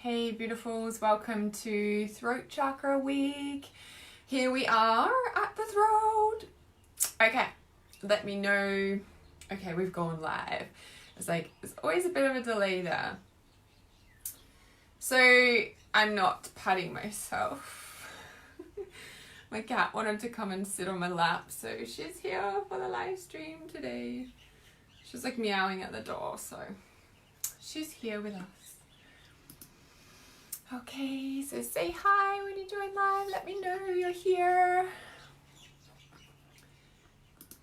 Hey beautifuls, welcome to Throat Chakra Week. Here we are at the throat. Okay, let me know. Okay, we've gone live. It's like, there's always a bit of a delay there. So, I'm not patting myself. My cat wanted to come and sit on my lap, so she's here for the live stream today. She's like meowing at the door, so she's here with us. Okay, so say hi when you join live. Let me know you're here.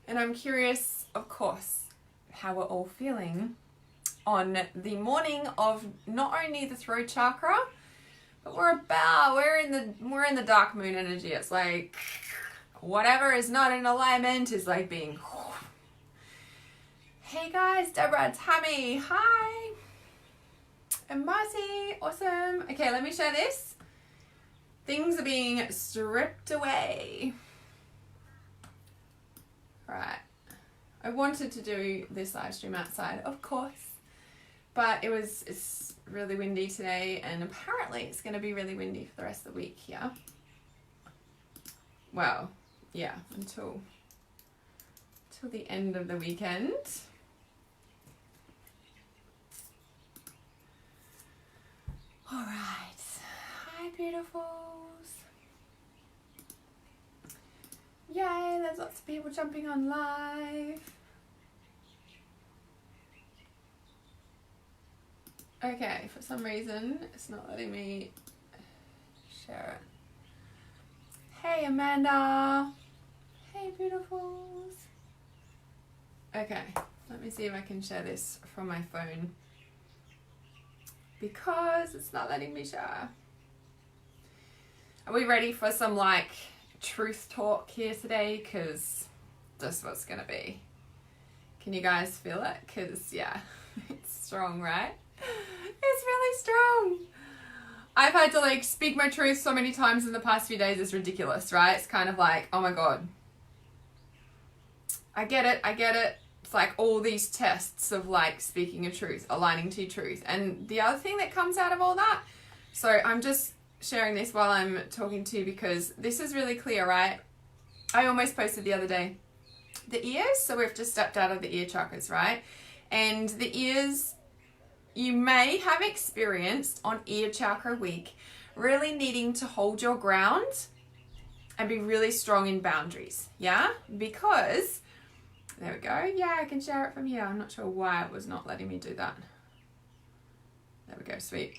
And I'm curious, of course, how we're all feeling on the morning of not only the throat chakra, but we're in the dark moon energy. It's like whatever is not in alignment is like being. Hey guys, Deborah, Tammy, hi. And Marcy, awesome. Okay, let me share this. Things are being stripped away. Right. I wanted to do this live stream outside, of course. But it's really windy today, and apparently it's going to be really windy for the rest of the week here. Well, yeah, until the end of the weekend. All right. Hi, beautifuls. Yay, there's lots of people jumping on live. Okay, for some reason, it's not letting me share it. Hey, Amanda. Hey, beautifuls. Okay, let me see if I can share this from my phone, because it's not letting me share. Are we ready for some like truth talk here today? Because this is what's gonna be. Can you guys feel it? Because yeah, it's strong, right? It's really strong. I've had to like speak my truth so many times in the past few days. It's ridiculous, right? It's kind of like, oh my God. I get it. It's like all these tests of like speaking a truth, aligning to truth. And the other thing that comes out of all that, so I'm just sharing this while I'm talking to you because this is really clear, right? I almost posted the other day, the ears, so we've just stepped out of the ear chakras, right? And the ears, you may have experienced on ear chakra week, really needing to hold your ground and be really strong in boundaries, yeah? Because there we go. Yeah, I can share it from here. I'm not sure why it was not letting me do that. There we go. Sweet.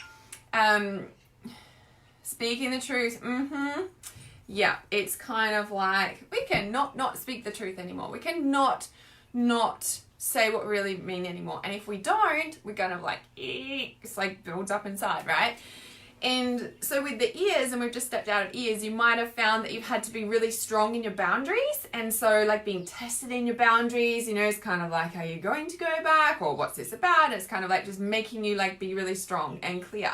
Speaking the truth. Yeah, it's kind of like we can not speak the truth anymore. We can not say what we really mean anymore. And if we don't, we're kind of like, it's like builds up inside, right? And so with the ears, and we've just stepped out of ears, you might have found that you've had to be really strong in your boundaries. And so like being tested in your boundaries, you know, it's kind of like, are you going to go back? Or what's this about? It's kind of like just making you like be really strong and clear.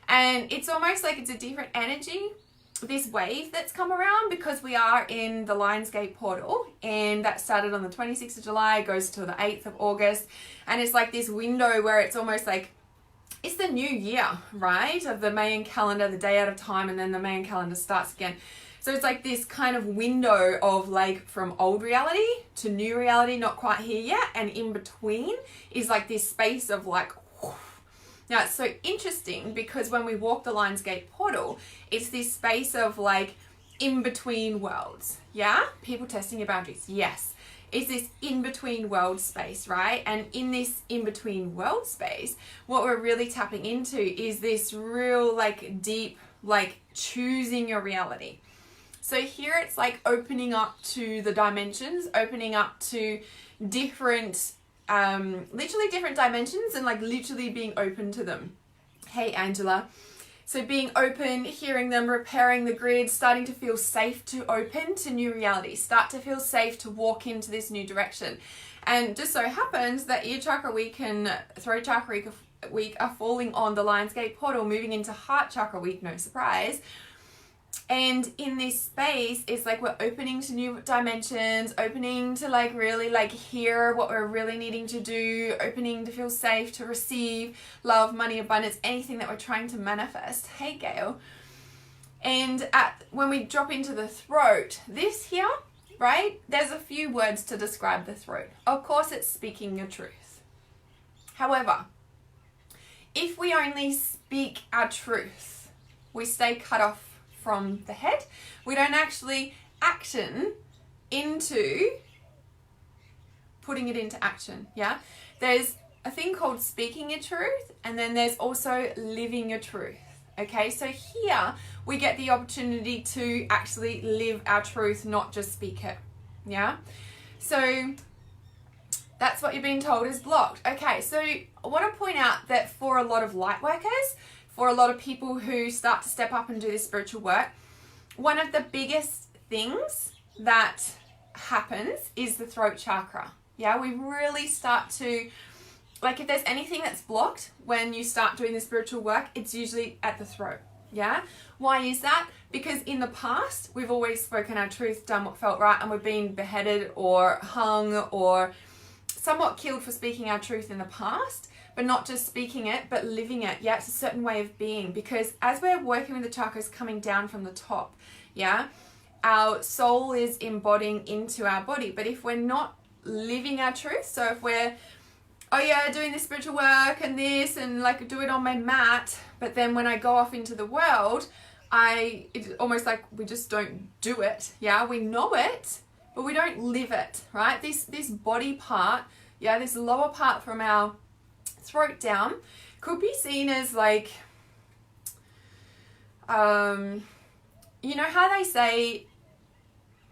And it's almost like it's a different energy, this wave that's come around, because we are in the Lionsgate portal, and that started on the 26th of July, goes to the 8th of August. And it's like this window where it's almost like, it's the new year, right? Of the Mayan calendar, the day at a time, and then the Mayan calendar starts again. So it's like this kind of window of like from old reality to new reality, not quite here yet. And in between is like this space of like, whoosh. Now it's so interesting because when we walk the Lionsgate portal, it's this space of like in between worlds. Yeah? People testing your boundaries. Yes. Is this in-between world space, right? And in this in-between world space, what we're really tapping into is this real like deep, like choosing your reality. So here it's like opening up to the dimensions, opening up to different, literally different dimensions, and like literally being open to them. Hey, Angela. So being open, hearing them, repairing the grid, starting to feel safe to open to new realities, start to feel safe to walk into this new direction. And just so happens that ear chakra week and throat chakra week are falling on the Lionsgate portal, moving into heart chakra week, no surprise. And in this space, it's like we're opening to new dimensions, opening to like really like hear what we're really needing to do, opening to feel safe, to receive love, money, abundance, anything that we're trying to manifest. Hey, Gail. And when we drop into the throat, this here, right? There's a few words to describe the throat. Of course, it's speaking your truth. However, if we only speak our truth, we stay cut off from the head. We don't actually action into putting it into action. Yeah, there's a thing called speaking your truth, and then there's also living your truth. Okay, so here we get the opportunity to actually live our truth, not just speak it. Yeah, so that's what you're being told is blocked. Okay, so I want to point out that for a lot of light workers, for a lot of people who start to step up and do this spiritual work, one of the biggest things that happens is the throat chakra. Yeah, we really start to, like if there's anything that's blocked when you start doing the spiritual work, it's usually at the throat. Yeah, why is that? Because in the past, we've always spoken our truth, done what felt right, and we've been beheaded or hung or somewhat killed for speaking our truth in the past. But not just speaking it, but living it. Yeah, it's a certain way of being, because as we're working with the chakras coming down from the top, yeah, our soul is embodying into our body. But if we're not living our truth, so if we're, oh yeah, doing this spiritual work and this and like do it on my mat, but then when I go off into the world, it's almost like we just don't do it. Yeah, we know it, but we don't live it, right? This body part, yeah, this lower part from our throat down could be seen as like, you know how they say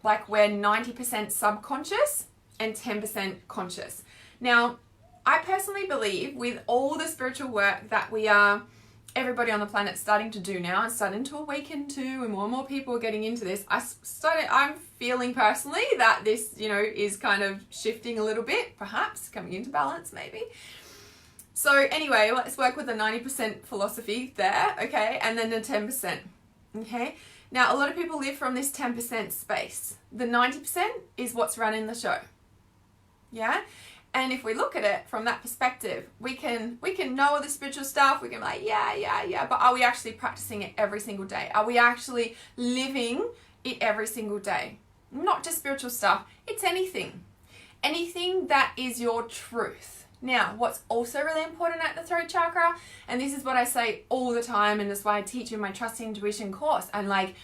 like we're 90% subconscious and 10% conscious. Now, I personally believe with all the spiritual work that everybody on the planet starting to do now and starting to awaken to, and more people are getting into this, I'm feeling personally that this, you know, is kind of shifting a little bit, perhaps coming into balance maybe. So anyway, let's work with the 90% philosophy there, okay, and then the 10%, okay? Now, a lot of people live from this 10% space. The 90% is what's running the show, yeah? And if we look at it from that perspective, we can know all the spiritual stuff, we can be like, yeah, but are we actually practicing it every single day? Are we actually living it every single day? Not just spiritual stuff, it's anything. Anything that is your truth. Now, what's also really important at the throat chakra, and this is what I say all the time, and that's why I teach in my Trust Intuition course, and like,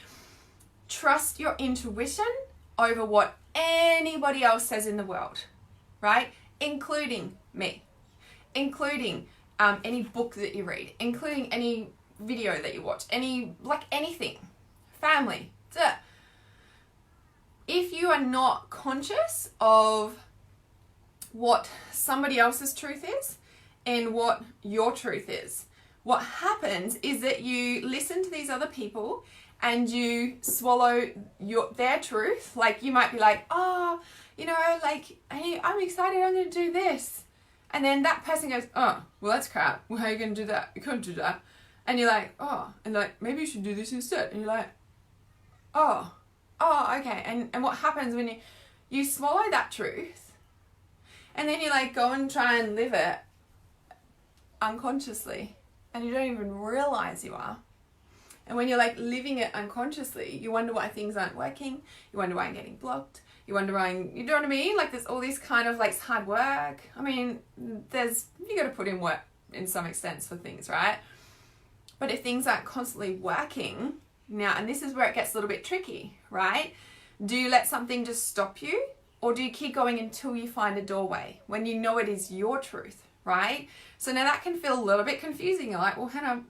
trust your intuition over what anybody else says in the world, right? Including me, including any book that you read, including any video that you watch, anything, family. If you are not conscious of what somebody else's truth is and what your truth is, what happens is that you listen to these other people and you swallow their truth. Like you might be like, oh, you know, like, hey, I'm excited, I'm going to do this. And then that person goes, oh, well, that's crap. Well, how are you going to do that? You can't do that. And you're like, oh, and like, maybe you should do this instead. And you're like, oh, okay. And what happens when you swallow that truth, and then you like go and try and live it unconsciously, and you don't even realize you are. And when you're like living it unconsciously, you wonder why things aren't working. You wonder why I'm getting blocked. You wonder why, you know what I mean? Like there's all these kind of like it's hard work. I mean, you got to put in work in some extent for things, right? But if things aren't constantly working now, and this is where it gets a little bit tricky, right? Do you let something just stop you? Or do you keep going until you find a doorway when you know it is your truth, right? So now that can feel a little bit confusing. You're like, well, Hannah,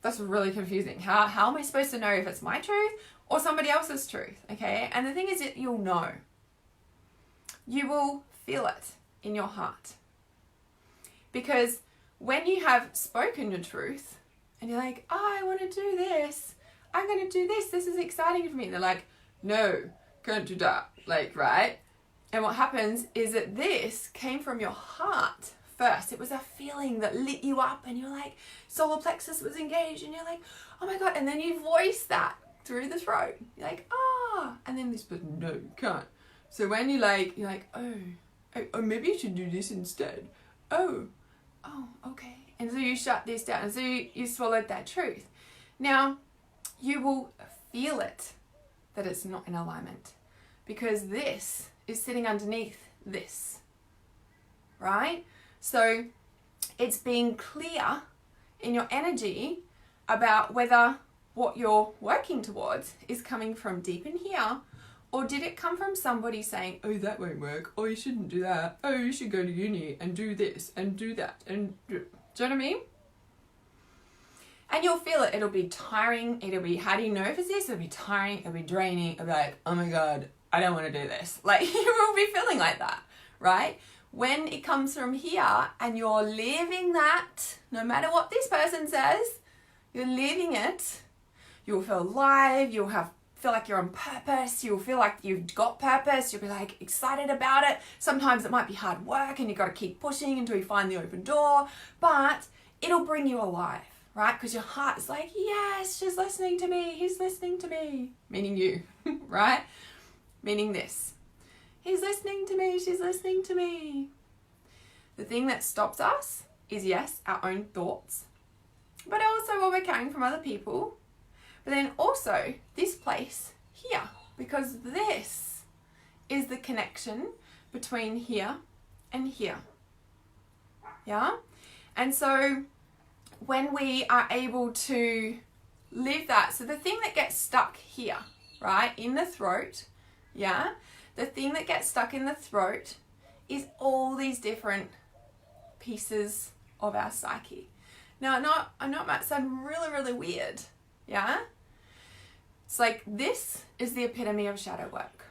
that's really confusing. How am I supposed to know if it's my truth or somebody else's truth, okay? And the thing is that you'll know. You will feel it in your heart. Because when you have spoken your truth and you're like, oh, I want to do this. I'm going to do this. This is exciting for me. They're like, no, can't do that. Like, right? And what happens is that this came from your heart first. It was a feeling that lit you up and you're like, solar plexus was engaged and you're like, oh my God. And then you voice that through the throat. You're like, ah, and then this person, no, you can't. So when you're like, oh, maybe you should do this instead. Oh, okay. And so you shut this down. And so you swallowed that truth. Now, you will feel it, that it's not in alignment. Because this is sitting underneath this. Right? So it's being clear in your energy about whether what you're working towards is coming from deep in here, or did it come from somebody saying, oh, that won't work, or you shouldn't do that, oh, you should go to uni and do this and do that, and do you know what I mean? And you'll feel it. It'll be tiring. It'll be, how do you know if it's this? It'll be tiring. It'll be draining. It'll be like, oh my God, I don't want to do this. Like, you will be feeling like that, right? When it comes from here and you're living that, no matter what this person says, you're living it, you'll feel alive, you'll feel like you're on purpose, you'll feel like you've got purpose, you'll be like excited about it. Sometimes it might be hard work and you've got to keep pushing until you find the open door, but it'll bring you alive, right? Because your heart is like, yes, she's listening to me, he's listening to me, meaning you, right? Meaning this. He's listening to me, she's listening to me. The thing that stops us is, yes, our own thoughts, but also what we're carrying from other people. But then also this place here, because this is the connection between here and here. Yeah? And so when we are able to live that, so the thing that gets stuck here, right, in the throat, yeah, the thing that gets stuck in the throat is all these different pieces of our psyche. Now, I know it might sound really, really weird, yeah? It's like this is the epitome of shadow work,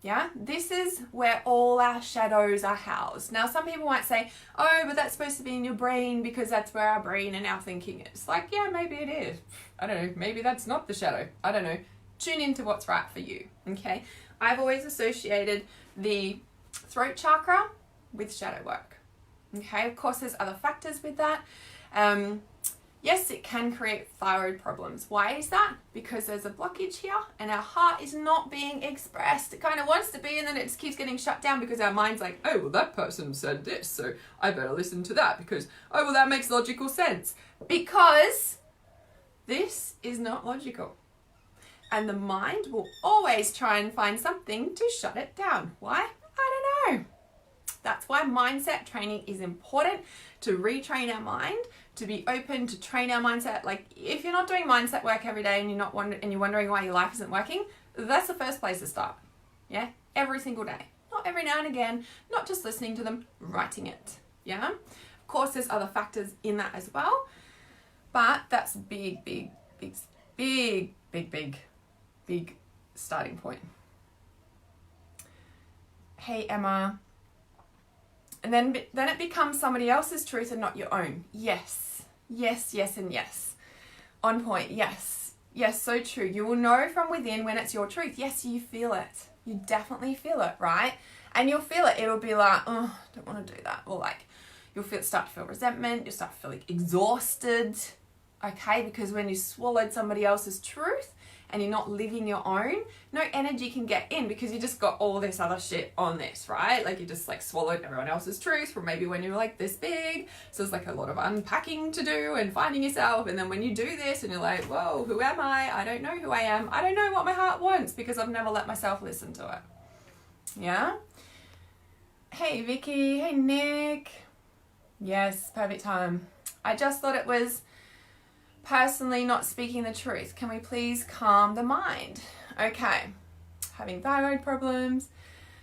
yeah? This is where all our shadows are housed. Now, some people might say, oh, but that's supposed to be in your brain because that's where our brain and our thinking is. Like, yeah, maybe it is. I don't know. Maybe that's not the shadow. I don't know. Tune into what's right for you, okay? I've always associated the throat chakra with shadow work. Okay, of course there's other factors with that. Yes, it can create thyroid problems. Why is that? Because there's a blockage here and our heart is not being expressed. It kind of wants to be and then it just keeps getting shut down because our mind's like, oh, well, that person said this, so I better listen to that because, oh, well, that makes logical sense. Because this is not logical. And the mind will always try and find something to shut it down. Why? I don't know. That's why mindset training is important, to retrain our mind, to be open, to train our mindset. Like, if you're not doing mindset work every day and you're wondering why your life isn't working, that's the first place to start. Yeah? Every single day. Not every now and again, not just listening to them, writing it. Yeah? Of course, there's other factors in that as well, but that's big starting point. Hey, Emma. And then it becomes somebody else's truth and not your own. Yes, and yes. On point, yes. Yes, so true. You will know from within when it's your truth. Yes, you feel it. You definitely feel it, right? And you'll feel it. It'll be like, oh, I don't want to do that. Or like, you'll start to feel resentment. You'll start to feel like exhausted. Okay, because when you swallowed somebody else's truth, and you're not living your own, no energy can get in because you just got all this other shit on this, right? Like you just like swallowed everyone else's truth from maybe when you were like this big. So there's like a lot of unpacking to do and finding yourself. And then when you do this and you're like, whoa, who am I? I don't know who I am. I don't know what my heart wants because I've never let myself listen to it. Yeah? Hey, Vicky. Hey, Nick. Yes, perfect time. I just thought it was personally not speaking the truth. Can we please calm the mind? Okay. Having thyroid problems.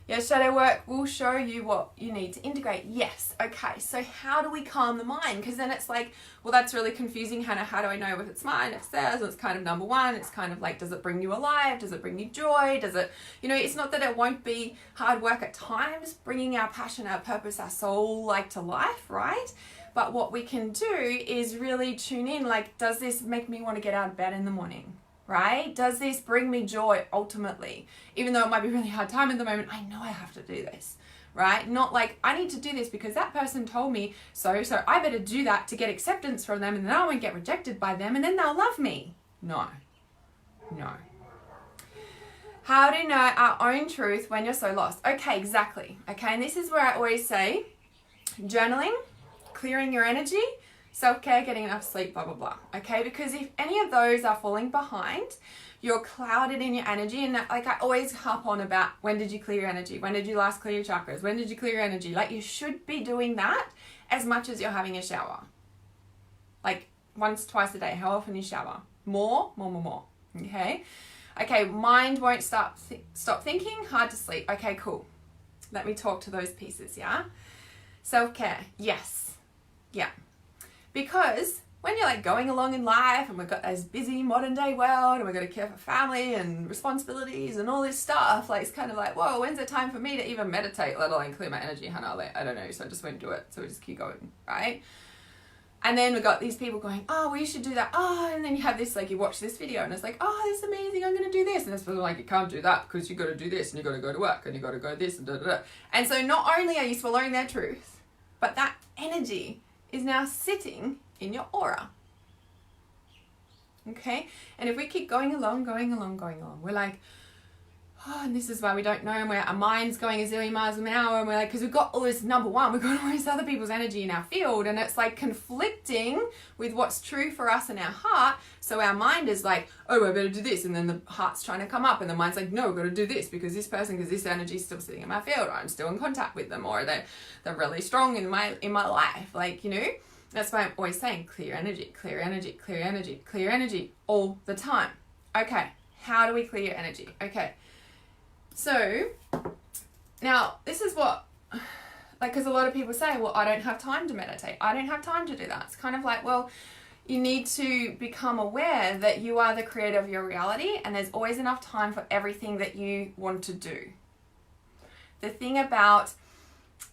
Yes, shadow work will show you what you need to integrate. Yes. Okay. So how do we calm the mind? Because then it's like, well, that's really confusing, Hannah. How do I know if it's mine, if it's theirs? And it's kind of number one. It's kind of like, does it bring you alive? Does it bring you joy? Does it, it's not that it won't be hard work at times, bringing our passion, our purpose, our soul like to life, right? But what we can do is really tune in, like, does this make me want to get out of bed in the morning, right? Does this bring me joy ultimately? Even though it might be a really hard time at the moment, I know I have to do this, right? Not like, I need to do this because that person told me so I better do that to get acceptance from them and then I won't get rejected by them and then they'll love me. No. No. How to know our own truth when you're so lost? Okay, exactly. Okay, and this is where I always say journaling, clearing your energy, self-care, getting enough sleep, blah, blah, blah. Okay, because if any of those are falling behind, you're clouded in your energy. And that, like I always harp on about, when did you clear your energy? When did you last clear your chakras? When did you clear your energy? Like, you should be doing that as much as you're having a shower. Like once, twice a day. How often you shower? More. Okay. Okay, mind won't stop thinking, hard to sleep. Okay, cool. Let me talk to those pieces, yeah? Self-care, yes. Yeah. Because when you're like going along in life and we've got this busy modern day world and we've got to care for family and responsibilities and all this stuff, like it's kind of like, whoa, when's the time for me to even meditate, let alone clear my energy? I don't know, so I just won't do it. So we just keep going, right? And then we got these people going, oh, well, you should do that. Oh, and then you have this, like, you watch this video and it's like, oh, this is amazing. I'm going to do this. And it's like, you can't do that because you got to do this and you got to go to work and you got to go this and da, da, da. And so not only are you swallowing their truth, but that energy is now sitting in your aura. Okay. And if we keep going along, we're like, oh, and this is why we don't know, and our mind's going a zillion miles an hour, and we're like, because we've got all this, number one, we've got all this other people's energy in our field, and it's like conflicting with what's true for us in our heart. So our mind is like, oh, I better do this, and then the heart's trying to come up, and the mind's like, no, I've got to do this because this energy is still sitting in my field, or I'm still in contact with them, or they're really strong in my life, like, you know. That's why I'm always saying clear energy all the time. Okay, how do we clear your energy? Okay. So, now, this is what, like, because a lot of people say, well, I don't have time to meditate. I don't have time to do that. It's kind of like, well, you need to become aware that you are the creator of your reality and there's always enough time for everything that you want to do. The thing about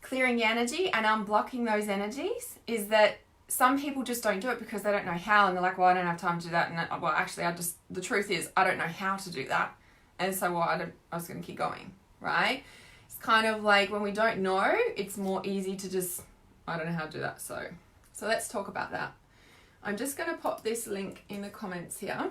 clearing your energy and unblocking those energies is that some people just don't do it because they don't know how, and they're like, well, I don't have time to do that. And well, actually, the truth is, I don't know how to do that. And so, well, I was going to keep going, right? It's kind of like when we don't know, it's more easy to just, I don't know how to do that. So let's talk about that. I'm just going to pop this link in the comments here.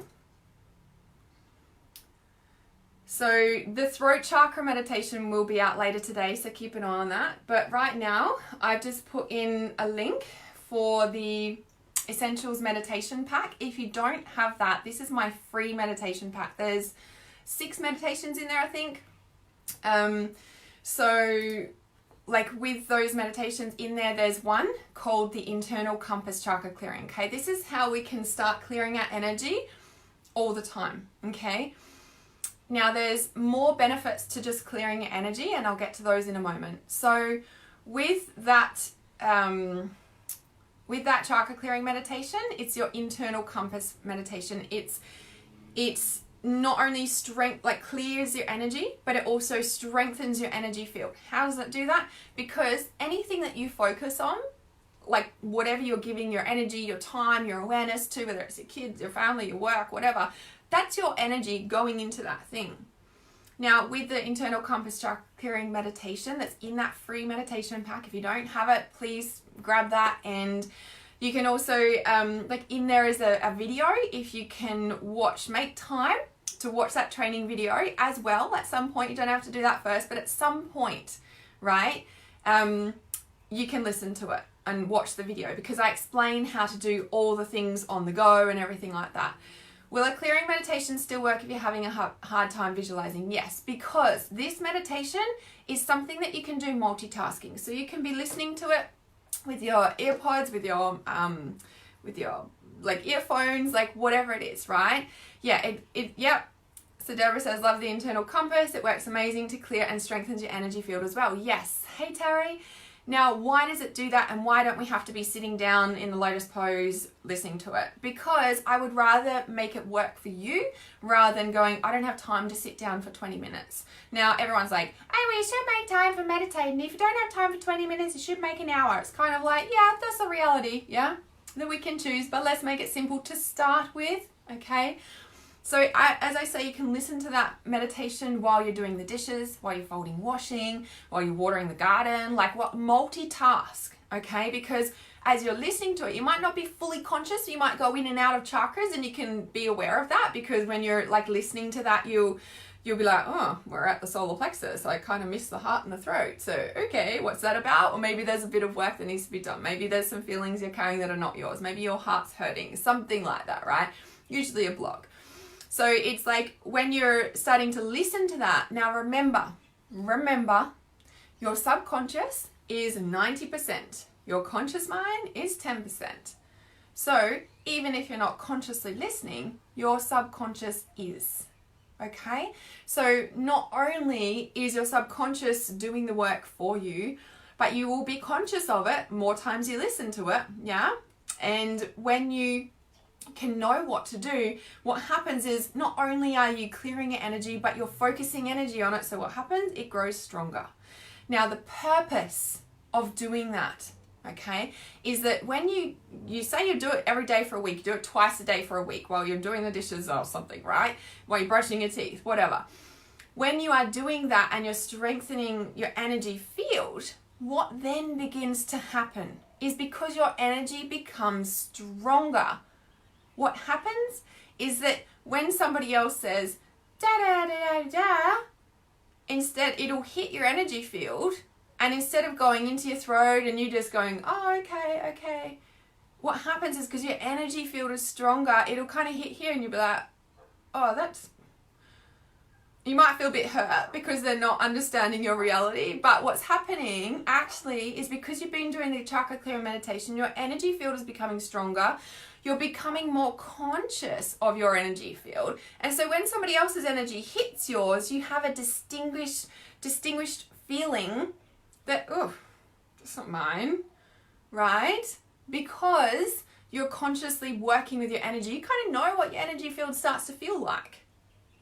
So the throat chakra meditation will be out later today, so keep an eye on that. But right now, I've just put in a link for the Essentials meditation pack. If you don't have that, this is my free meditation pack. There's 6 meditations in there, I think. So like with those meditations in there, there's one called the internal compass chakra clearing. Okay, this is how we can start clearing our energy all the time. Okay, now there's more benefits to just clearing your energy, and I'll get to those in a moment. So with that chakra clearing meditation, it's your internal compass meditation. It's not only clears your energy, but it also strengthens your energy field. How does it do that? Because anything that you focus on, like whatever you're giving your energy, your time, your awareness to, whether it's your kids, your family, your work, whatever, that's your energy going into that thing. Now, with the internal compass chakra clearing meditation that's in that free meditation pack, if you don't have it, please grab that. And you can also, in there is a video, if you can make time to watch that training video as well. At some point, you don't have to do that first, but at some point, right, you can listen to it and watch the video, because I explain how to do all the things on the go and everything like that. Will a clearing meditation still work if you're having a hard time visualizing? Yes, because this meditation is something that you can do multitasking. So you can be listening to it with your earpods, with your like earphones, like whatever it is, right? Yeah, yep. So Deborah says, love the internal compass. It works amazing to clear and strengthens your energy field as well. Yes. Hey, Terry. Now, why does it do that, and why don't we have to be sitting down in the lotus pose listening to it? Because I would rather make it work for you rather than going, I don't have time to sit down for 20 minutes. Now, everyone's like, oh, well, you should make time for meditating. If you don't have time for 20 minutes, you should make an hour. It's kind of like, yeah, that's the reality, yeah, that we can choose, but let's make it simple to start with, okay? So as I say, you can listen to that meditation while you're doing the dishes, while you're folding washing, while you're watering the garden, like multitask, okay? Because as you're listening to it, you might not be fully conscious. You might go in and out of chakras, and you can be aware of that, because when you're like listening to that, you'll be like, oh, we're at the solar plexus. I kind of miss the heart and the throat. So, okay, what's that about? Or maybe there's a bit of work that needs to be done. Maybe there's some feelings you're carrying that are not yours. Maybe your heart's hurting, something like that, right? Usually a block. So it's like when you're starting to listen to that, now remember, your subconscious is 90%. Your conscious mind is 10%. So even if you're not consciously listening, your subconscious is. Okay? So not only is your subconscious doing the work for you, but you will be conscious of it more times you listen to it, yeah? And when you can know what to do, what happens is not only are you clearing your energy, but you're focusing energy on it. So what happens? It grows stronger. Now, the purpose of doing that, okay, is that when you say you do it every day for a week, you do it twice a day for a week while you're doing the dishes or something, right? While you're brushing your teeth, whatever. When you are doing that and you're strengthening your energy field, what then begins to happen is because your energy becomes stronger. What happens is that when somebody else says, da da da da da, instead it'll hit your energy field, and instead of going into your throat and you just going, oh, okay, what happens is because your energy field is stronger, it'll kind of hit here and you'll be like, oh, you might feel a bit hurt because they're not understanding your reality. But what's happening actually is because you've been doing the chakra clearing meditation, your energy field is becoming stronger. You're becoming more conscious of your energy field. And so when somebody else's energy hits yours, you have a distinguished feeling that, oh, that's not mine, right? Because you're consciously working with your energy. You kind of know what your energy field starts to feel like,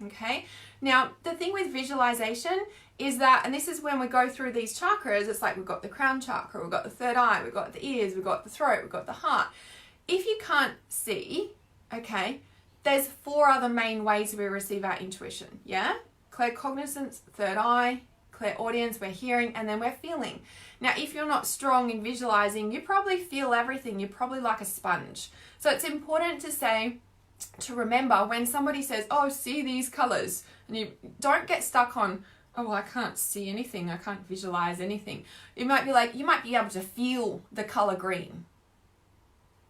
okay? Now, the thing with visualization is that, and this is when we go through these chakras, it's like we've got the crown chakra, we've got the third eye, we've got the ears, we've got the throat, we've got the heart. If you can't see, okay, there's 4 other main ways we receive our intuition, yeah? Claircognizance, third eye, clairaudience, we're hearing, and then we're feeling. Now, if you're not strong in visualizing, you probably feel everything. You're probably like a sponge. So it's important to remember when somebody says, oh, see these colors, and you don't get stuck on, oh, well, I can't see anything. I can't visualize anything. You might be able to feel the color green.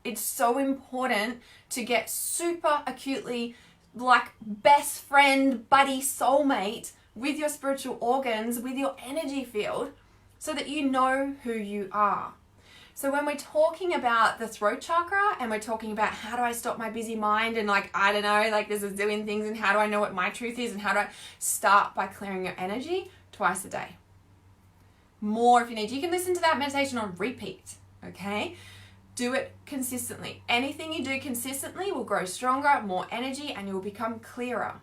It's so important to get super acutely like best friend, buddy, soulmate with your spiritual organs, with your energy field, so that you know who you are. So when we're talking about the throat chakra and we're talking about how do I stop my busy mind and like, I don't know, like this is doing things, and how do I know what my truth is, and how do I start by clearing your energy twice a day. More if you need. You can listen to that meditation on repeat, okay? Do it consistently. Anything you do consistently will grow stronger, more energy, and you will become clearer.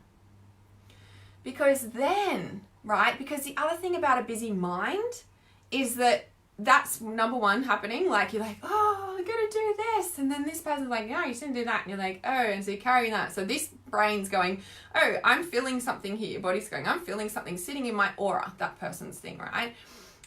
Because then, right, because the other thing about a busy mind is that that's number one happening. Like you're like, oh, I'm going to do this. And then this person's like, no, you shouldn't do that. And you're like, oh, and so you're carrying that. So this brain's going, oh, I'm feeling something here. Your body's going, I'm feeling something sitting in my aura, that person's thing, right?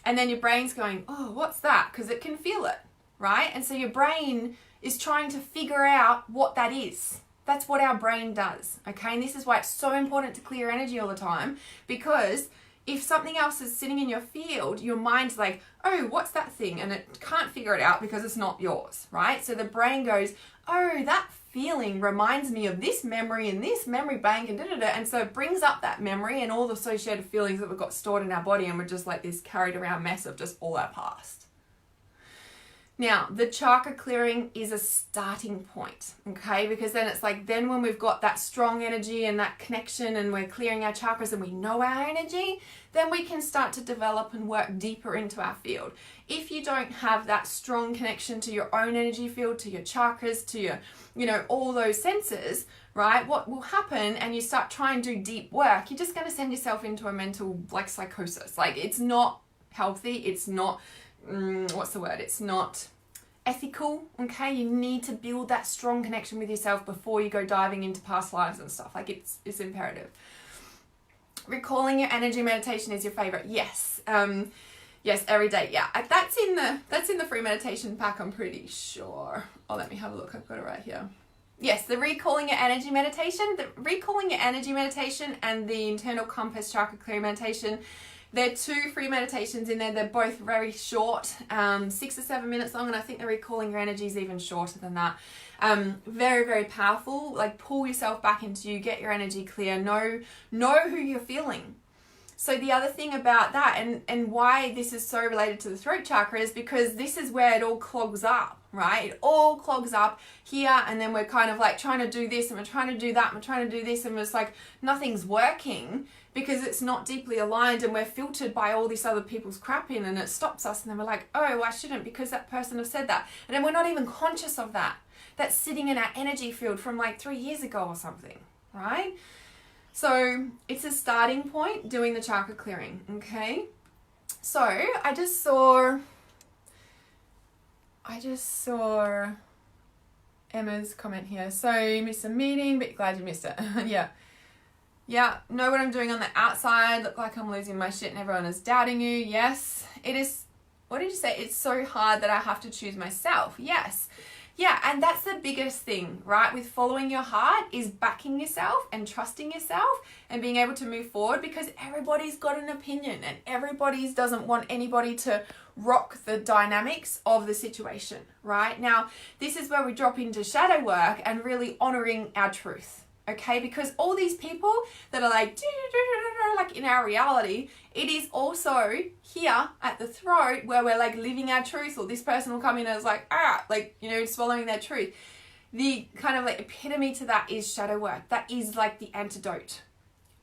And then your brain's going, oh, what's that? Because it can feel it, right? And so your brain is trying to figure out what that is. That's what our brain does, okay? And this is why it's so important to clear energy all the time, because if something else is sitting in your field, your mind's like, oh, what's that thing? And it can't figure it out because it's not yours, right? So the brain goes, oh, that feeling reminds me of this memory and this memory bank and da-da-da. And so it brings up that memory and all the associated feelings that we've got stored in our body, and we're just like this carried around mess of just all our past. Now, the chakra clearing is a starting point, okay? Because then it's like, then when we've got that strong energy and that connection and we're clearing our chakras and we know our energy, then we can start to develop and work deeper into our field. If you don't have that strong connection to your own energy field, to your chakras, to your, all those senses, right? What will happen, and you start trying to do deep work, you're just going to send yourself into a mental, psychosis. It's not healthy. It's not... it's not ethical, okay? You need to build that strong connection with yourself before you go diving into past lives and stuff. It's imperative. Recalling your energy meditation is your favorite. Yes. Yes, every day. Yeah, that's in the free meditation pack, I'm pretty sure. Oh, let me have a look. I've got it right here. Yes, the recalling your energy meditation, and the internal compass chakra clearing meditation. They're 2 free meditations in there. They're both very short, 6 or 7 minutes long, and I think the recalling your energy is even shorter than that. Very, very powerful. Like, pull yourself back into you, get your energy clear, know who you're feeling. So the other thing about that, and why this is so related to the throat chakra, is because this is where it all clogs up, right? It all clogs up here, and then we're kind of like trying to do this, and we're trying to do that, and we're trying to do this, and it's like nothing's working because it's not deeply aligned, and we're filtered by all this other people's crap in, and it stops us, and then we're like, oh, I shouldn't because that person has said that. And then we're not even conscious of that. That's sitting in our energy field from like 3 years ago or something, right? So it's a starting point, doing the chakra clearing, okay? So I just saw Emma's comment here. So you missed a meeting, but glad you missed it. Yeah, know what I'm doing on the outside, look like I'm losing my shit and everyone is doubting you. Yes, it is. What did you say? It's so hard that I have to choose myself. Yes. Yeah, and that's the biggest thing, right? With following your heart is backing yourself and trusting yourself and being able to move forward, because everybody's got an opinion and everybody doesn't want anybody to rock the dynamics of the situation, right? Now, this is where we drop into shadow work and really honoring our truth, okay? Because all these people that are like in our reality, it is also here at the throat where we're like living our truth, or this person will come in and is like, swallowing their truth. The kind of like epitome to that is shadow work. That is like the antidote.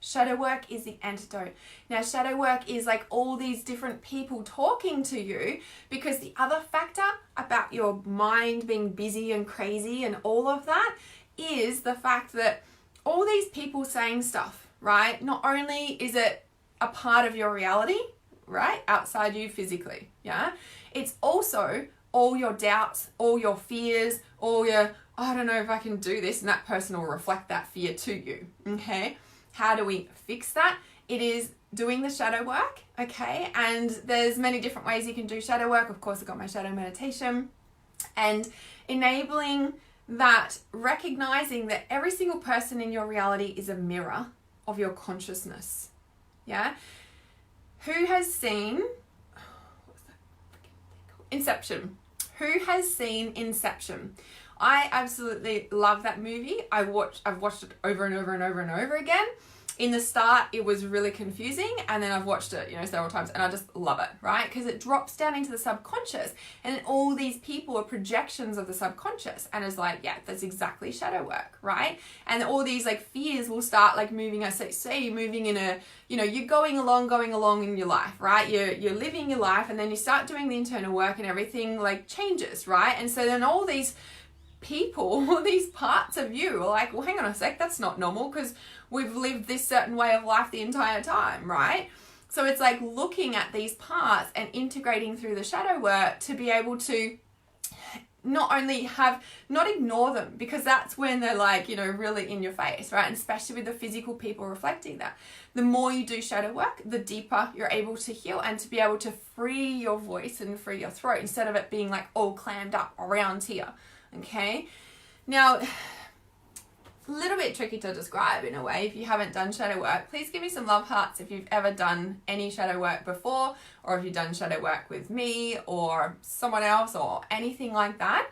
Shadow work is the antidote. Now, shadow work is like all these different people talking to you, because the other factor about your mind being busy and crazy and all of that is the fact that all these people saying stuff, right? Not only is it a part of your reality, right, outside you physically, yeah, it's also all your doubts, all your fears, all your, I don't know if I can do this, and that person will reflect that fear to you, okay? How do we fix that? It is doing the shadow work, okay? And there's many different ways you can do shadow work. Of course, I've got my shadow meditation, and enabling that, recognizing that every single person in your reality is a mirror of your consciousness. Yeah? Who has seen Inception? Who has seen Inception? I absolutely love that movie. I've watched it over and over and over and over again. In the start, it was really confusing, and then I've watched it, several times, and I just love it, right? Because it drops down into the subconscious, and all these people are projections of the subconscious, and it's like, yeah, that's exactly shadow work, right? And all these like fears will start like moving. I say you're moving in a, you're going along in your life, right? You're living your life, and then you start doing the internal work, and everything like changes, right? And so then all these people, all these parts of you are like, well, hang on a sec, that's not normal, because we've lived this certain way of life the entire time, right? So it's like looking at these parts and integrating through the shadow work to be able to not ignore them, because that's when they're like, really in your face, right? And especially with the physical people reflecting that. The more you do shadow work, the deeper you're able to heal and to be able to free your voice and free your throat, instead of it being like all clammed up around here, okay? Now, a little bit tricky to describe in a way if you haven't done shadow work. Please give me some love hearts if you've ever done any shadow work before, or if you've done shadow work with me or someone else or anything like that.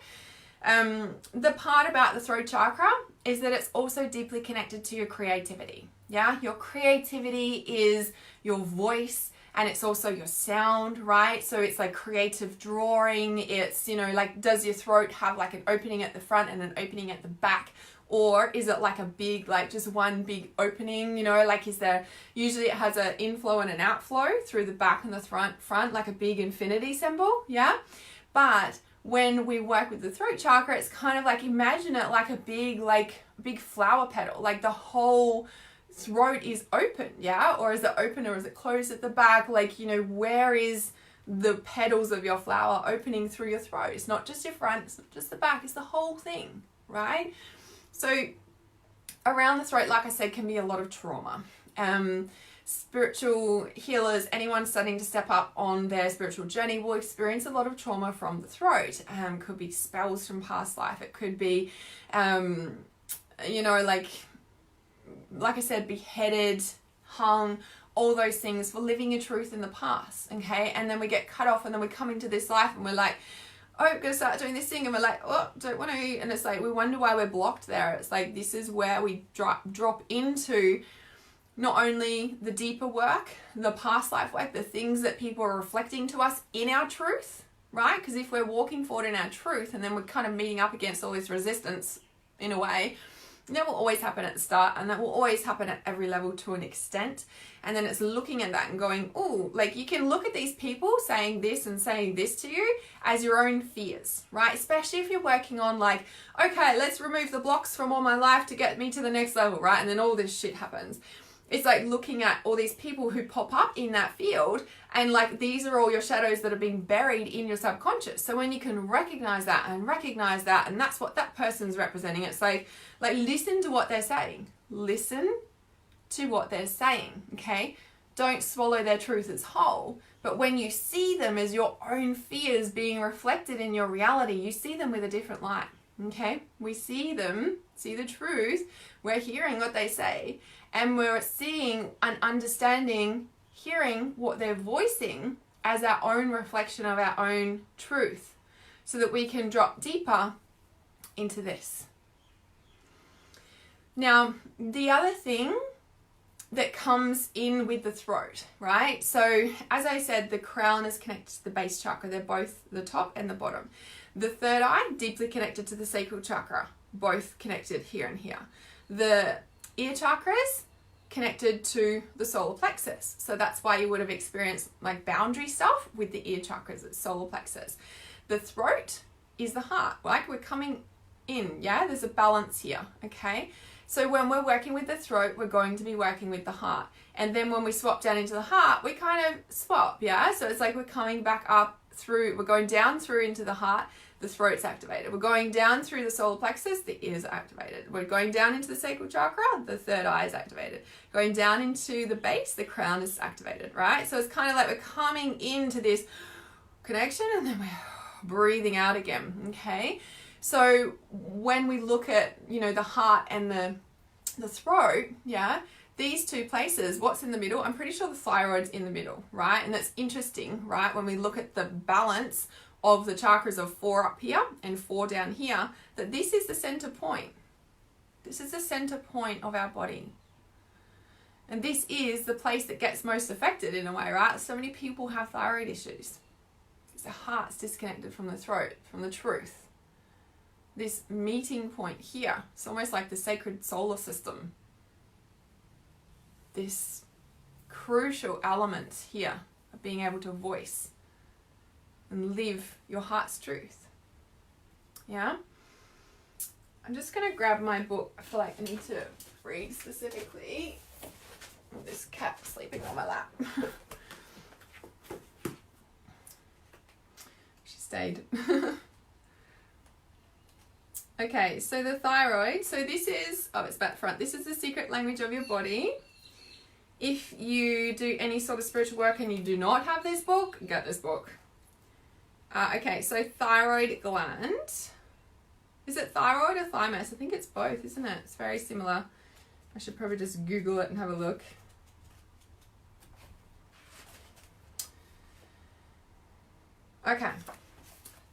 The part about the throat chakra is that it's also deeply connected to your creativity. Yeah, your creativity is your voice, and it's also your sound, right? So it's like creative drawing. It's, like, does your throat have like an opening at the front and an opening at the back? Or is it like a big, like just one big opening, like is there, usually it has an inflow and an outflow through the back and the front, like a big infinity symbol, yeah? But when we work with the throat chakra, it's kind of like, imagine it like a big flower petal, like the whole throat is open, yeah? Or is it open, or is it closed at the back? Like, where is the petals of your flower opening through your throat? It's not just your front, it's not just the back, it's the whole thing, right? So around the throat, like I said, can be a lot of trauma. spiritual healers, anyone starting to step up on their spiritual journey will experience a lot of trauma from the throat. Could be spells from past life. It could be, you know, like I said, beheaded, hung, all those things for living your truth in the past, okay? And then we get cut off, and then we come into this life and we're like, oh, I'm gonna start doing this thing, and we're like, oh, don't want to, and it's like we wonder why we're blocked there. It's like this is where we drop into not only the deeper work, the past life work, the things that people are reflecting to us in our truth, right? Because if we're walking forward in our truth and then we're kind of meeting up against all this resistance in a way, that will always happen at the start, and that will always happen at every level to an extent. And then it's looking at that and going, oh, like you can look at these people saying this and saying this to you as your own fears, right? Especially if you're working on like, okay, let's remove the blocks from all my life to get me to the next level, right? And then all this shit happens. It's like looking at all these people who pop up in that field, and like these are all your shadows that are being buried in your subconscious. So when you can recognize that, and that's what that person's representing, it's like listen to what they're saying. Listen to what they're saying, okay? Don't swallow their truth as whole, but when you see them as your own fears being reflected in your reality, you see them with a different light, okay? We see them, see the truth, we're hearing what they say, and we're seeing and understanding, hearing what they're voicing as our own reflection of our own truth, so that we can drop deeper into this. Now, the other thing that comes in with the throat, right? So as I said, the crown is connected to the base chakra. They're both the top and the bottom. The third eye, deeply connected to the sacral chakra, both connected here and here. The ear chakras connected to the solar plexus. So that's why you would have experienced like boundary stuff with the ear chakras, it's solar plexus. The throat is the heart, like we're coming in, yeah? There's a balance here, okay? So when we're working with the throat, we're going to be working with the heart. And then when we swap down into the heart, we kind of swap, yeah? So it's like we're coming back up through, we're going down through into the heart, the throat's activated. We're going down through the solar plexus, the ears are activated. We're going down into the sacral chakra, the third eye is activated. Going down into the base, the crown is activated, right? So it's kind of like we're coming into this connection and then we're breathing out again, okay? So when we look at, you know, the heart and the throat, yeah, these two places, what's in the middle? I'm pretty sure the thyroid's in the middle, right? And that's interesting, right? When we look at the balance of the chakras of 4 up here and 4 down here, that this is the center point. This is the center point of our body. And this is the place that gets most affected in a way, right? So many people have thyroid issues. It's the heart's disconnected from the throat, from the truth. This meeting point here, it's almost like the sacred solar system. This crucial element here of being able to voice and live your heart's truth. Yeah? I'm just going to grab my book. I feel like I need to read specifically. This cat sleeping on my lap. She stayed. Okay, so the thyroid. So this is, oh, it's back front. This is the secret language of your body. If you do any sort of spiritual work and you do not have this book, get this book. Okay, so thyroid gland. Is it thyroid or thymus? I think it's both, isn't it? It's very similar. I should probably just Google it and have a look. Okay,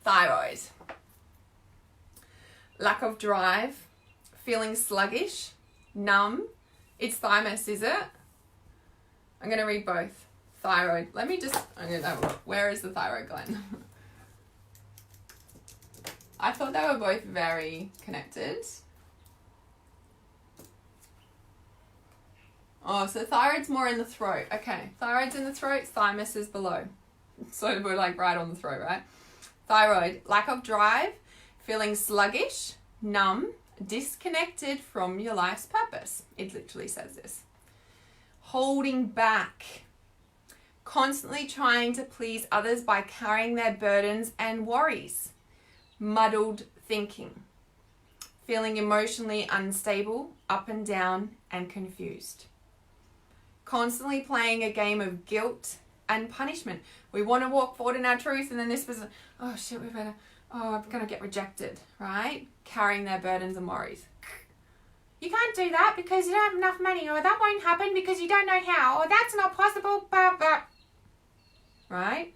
thyroid. Lack of drive, feeling sluggish, numb. It's thymus, is it? I'm going to read both. Thyroid. I'm going to have a look. Where is the thyroid gland? I thought they were both very connected. Oh, so thyroid's more in the throat. Okay, thyroid's in the throat, thymus is below. So we're like right on the throat, right? Thyroid, lack of drive, feeling sluggish, numb, disconnected from your life's purpose. It literally says this. Holding back, constantly trying to please others by carrying their burdens and worries. Muddled thinking, feeling emotionally unstable, up and down, and confused. Constantly playing a game of guilt and punishment. We want to walk forward in our truth, and then this person, oh shit, I'm going to get rejected, right? Carrying their burdens and worries. You can't do that because you don't have enough money, or that won't happen because you don't know how, or that's not possible, blah, blah. Right?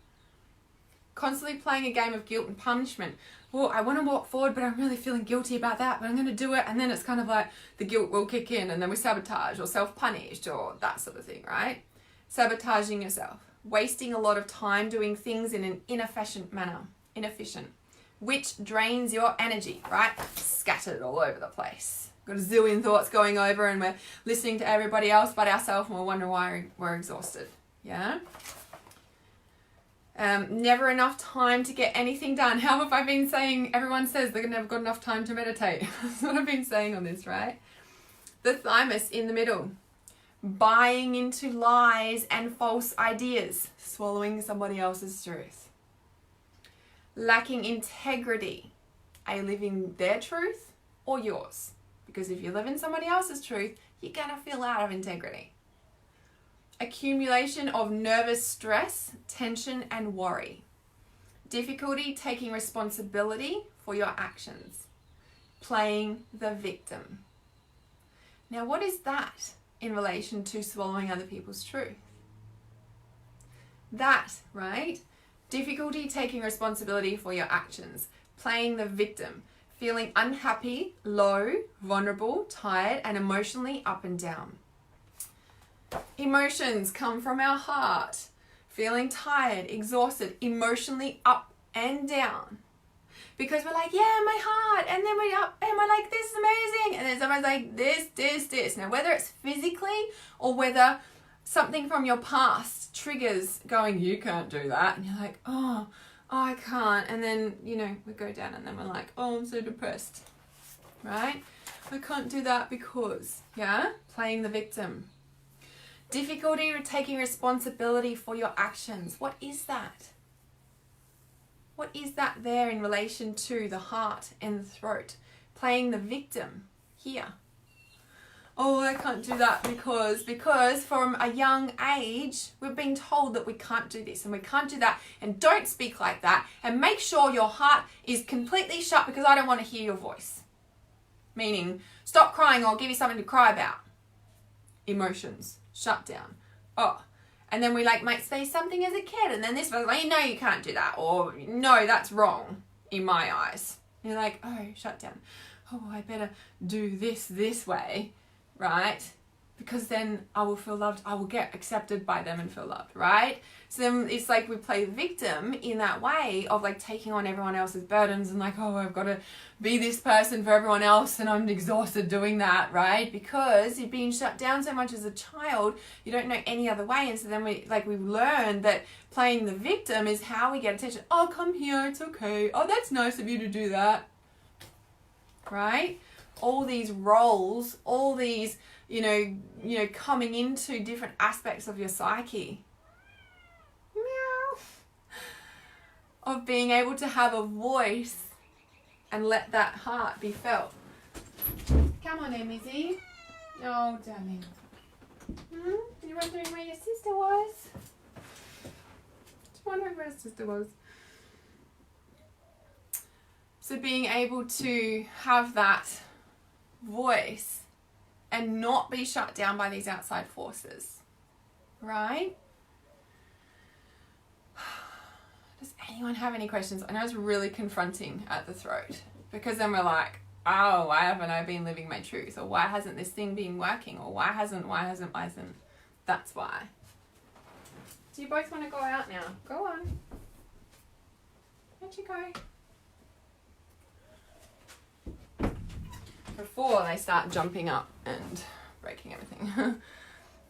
Constantly playing a game of guilt and punishment. Well, I want to walk forward, but I'm really feeling guilty about that, but I'm going to do it. And then it's kind of like the guilt will kick in, and then we sabotage or self-punish or that sort of thing, right? Sabotaging yourself. Wasting a lot of time doing things in an inefficient manner. Inefficient. Which drains your energy, right? Scattered all over the place. Got a zillion thoughts going over, and we're listening to everybody else but ourselves, and we're wondering why we're exhausted. Yeah? Never enough time to get anything done. How have I been saying? Everyone says they've never got enough time to meditate. That's what I've been saying on this, right? The thymus in the middle. Buying into lies and false ideas. Swallowing somebody else's truth. Lacking integrity. Are you living their truth or yours? Because if you live in somebody else's truth, you're going to feel out of integrity. Accumulation of nervous stress, tension, and worry. Difficulty taking responsibility for your actions. Playing the victim. Now, what is that in relation to swallowing other people's truth? That, right? Difficulty taking responsibility for your actions. Playing the victim. Feeling unhappy, low, vulnerable, tired, and emotionally up and down. Emotions come from our heart. Feeling tired, exhausted, emotionally up and down. Because we're like, yeah, my heart, and then we're up, and we're like, this is amazing. And then someone's like, this. Now, whether it's physically or whether something from your past triggers going, you can't do that. And you're like, oh, I can't. And then, we go down, and then we're like, oh, I'm so depressed. Right? I can't do that because, playing the victim. Difficulty with taking responsibility for your actions. What is that? What is that there in relation to the heart and the throat? Playing the victim here. Oh, I can't do that because from a young age, we've been told that we can't do this and we can't do that, and don't speak like that, and make sure your heart is completely shut because I don't want to hear your voice. Meaning, stop crying or I'll give you something to cry about. Emotions. Shut down. Oh. And then we might say something as a kid, and then this was like, no, you can't do that, or no, that's wrong in my eyes. And you're like, oh, shut down. Oh, I better do this way, right? Because then I will feel loved. I will get accepted by them and feel loved, right? So then it's like we play the victim in that way of taking on everyone else's burdens and oh, I've got to be this person for everyone else, and I'm exhausted doing that, right? Because you've been shut down so much as a child, you don't know any other way. And so then we learn that playing the victim is how we get attention. Oh, come here, it's okay. Oh, that's nice of you to do that, right? All these roles, all these coming into different aspects of your psyche. Meow. Of being able to have a voice and let that heart be felt. Come on, Mizzy. Oh, darling. You're wondering where your sister was? Just wondering where your sister was. So being able to have that voice and not be shut down by these outside forces, right? Does anyone have any questions? I know it's really confronting at the throat, because then we're like, oh, why haven't I been living my truth? Or why hasn't this thing been working? Or why hasn't? That's why. Do you both want to go out now? Go on. Where'd you go? Before they start jumping up and breaking everything.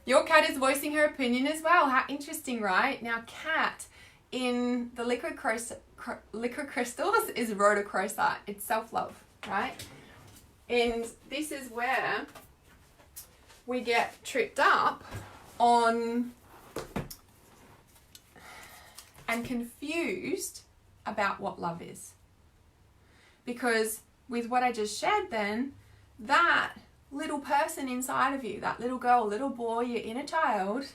Your cat is voicing her opinion as well. How interesting, right? Now, cat in the liquid crystals is rhodochrosite. It's self-love, right? And this is where we get tripped up on and confused about what love is. Because with what I just shared then, that little person inside of you, that little girl, little boy, your inner child,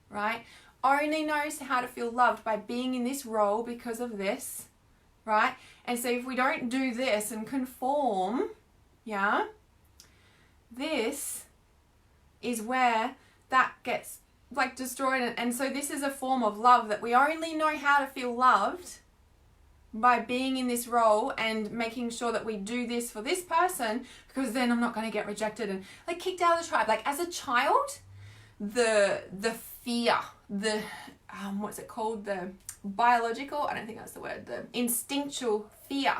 right, only knows how to feel loved by being in this role because of this, right? And so if we don't do this and conform, yeah, this is where that gets like destroyed. And so this is a form of love that we only know how to feel loved by being in this role and making sure that we do this for this person, because then I'm not going to get rejected and like kicked out of the tribe. Like as a child, the fear, the what's it called, the biological, I don't think that's the word, the instinctual fear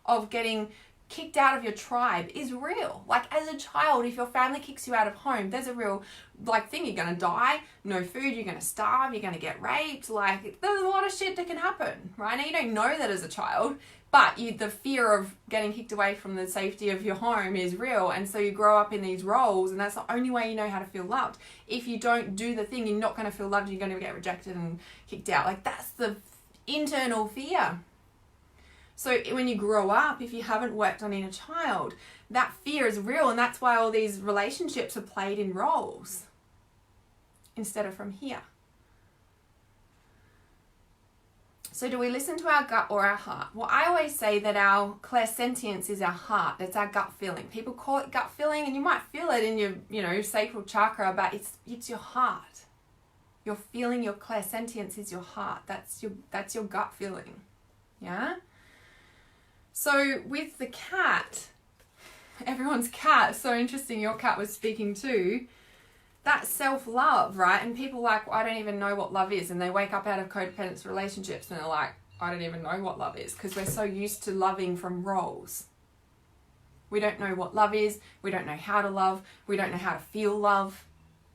of getting kicked out of your tribe is real. Like as a child, if your family kicks you out of home, there's a real like thing. You're gonna die, no food, you're gonna starve, you're gonna get raped. Like there's a lot of shit that can happen, right? Now you don't know that as a child, but the fear of getting kicked away from the safety of your home is real. And so you grow up in these roles, and that's the only way you know how to feel loved. If you don't do the thing, you're not gonna feel loved, you're gonna get rejected and kicked out. Like that's the internal fear. So when you grow up, if you haven't worked on inner child, that fear is real, and that's why all these relationships are played in roles instead of from here. So do we listen to our gut or our heart? Well, I always say that our clairsentience is our heart. That's our gut feeling. People call it gut feeling, and you might feel it in your sacral chakra, but it's your heart. You're feeling your clairsentience is your heart. That's your gut feeling. Yeah? So with the cat, everyone's cat, so interesting, your cat was speaking too, that self-love, right? And people like, well, I don't even know what love is. And they wake up out of codependence relationships and they're like, I don't even know what love is, because we're so used to loving from roles. We don't know what love is. We don't know how to love. We don't know how to feel love,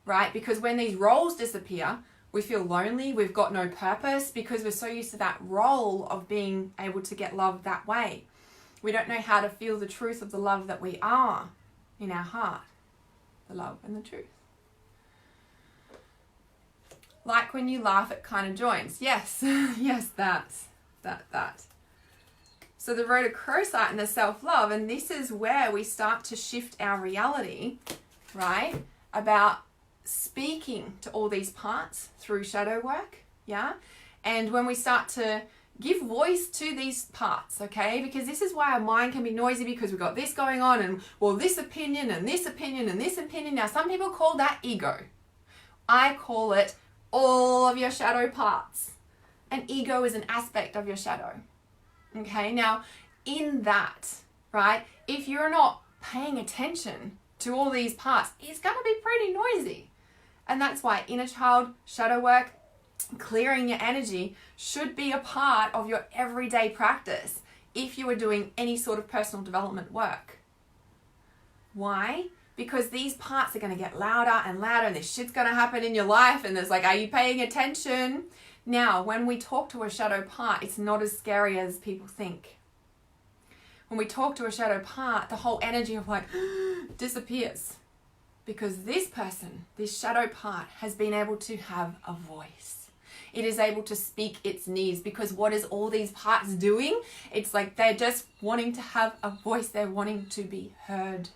right? Because when these roles disappear, we feel lonely, we've got no purpose, because we're so used to that role of being able to get loved that way. We don't know how to feel the truth of the love that we are in our heart, the love and the truth. Like when you laugh, it kind of joins. Yes, yes, that. So the rhodochrosite and the self-love, and this is where we start to shift our reality, right? About speaking to all these parts through shadow work, yeah? And when we start to give voice to these parts, okay? Because this is why our mind can be noisy, because we've got this going on and, well, this opinion and this opinion and this opinion. Now, some people call that ego. I call it all of your shadow parts. And ego is an aspect of your shadow, okay? Now, in that, right, if you're not paying attention to all these parts, it's going to be pretty noisy. And that's why inner child, shadow work, clearing your energy should be a part of your everyday practice if you are doing any sort of personal development work. Why? Because these parts are going to get louder and louder, and this shit's going to happen in your life, and there's like, are you paying attention? Now, when we talk to a shadow part, it's not as scary as people think. When we talk to a shadow part, the whole energy of like disappears. Because this person, this shadow part, has been able to have a voice. It is able to speak its needs, because what is all these parts doing? It's like they're just wanting to have a voice. They're wanting to be heard.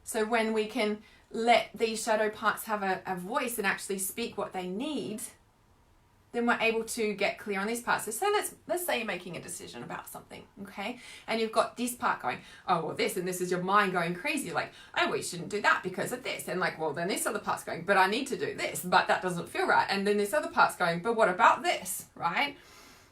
So when we can let these shadow parts have a voice and actually speak what they need, then we're able to get clear on these parts. So let's say you're making a decision about something, okay? And you've got this part going, oh, well, this, and this is your mind going crazy. Like, oh, we shouldn't do that because of this. And like, well, then this other part's going, but I need to do this, but that doesn't feel right. And then this other part's going, but what about this, right?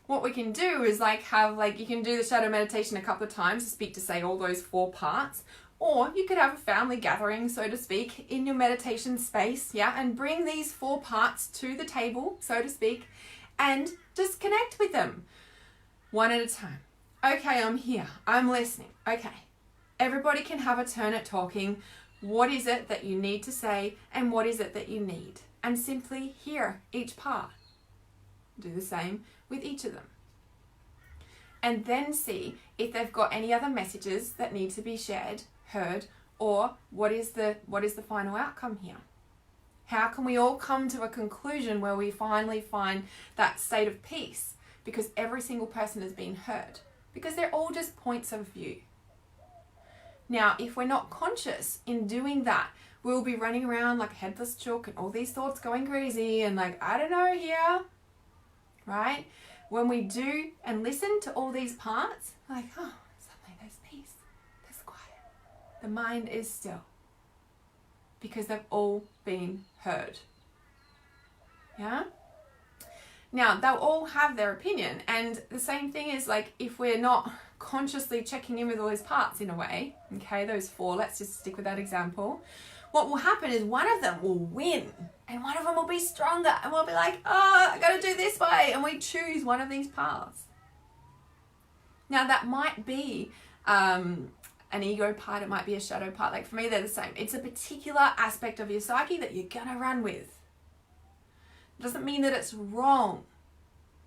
What we can do is like have like, you can do the shadow meditation a couple of times to speak to, say, all those 4 parts. Or you could have a family gathering, so to speak, in your meditation space, yeah, and bring these 4 parts to the table, so to speak, and just connect with them one at a time. Okay, I'm here. I'm listening. Okay. Everybody can have a turn at talking. What is it that you need to say, and what is it that you need? And simply hear each part. Do the same with each of them. And then see if they've got any other messages that need to be shared, heard, or what is the final outcome here? How can we all come to a conclusion where we finally find that state of peace? Because every single person has been heard. Because they're all just points of view. Now, if we're not conscious in doing that, we'll be running around like a headless chook and all these thoughts going crazy and like, I don't know here, right? When we do and listen to all these parts, like, oh, suddenly there's peace, there's quiet. The mind is still because they've all been heard. Yeah? Now, they'll all have their opinion, and the same thing is like if we're not consciously checking in with all those parts in a way, okay, those 4, let's just stick with that example. What will happen is one of them will win and one of them will be stronger and we'll be like, oh, I gotta do this way, and we choose one of these paths. Now that might be an ego part, it might be a shadow part. Like for me, they're the same. It's a particular aspect of your psyche that you're gonna run with. It doesn't mean that it's wrong.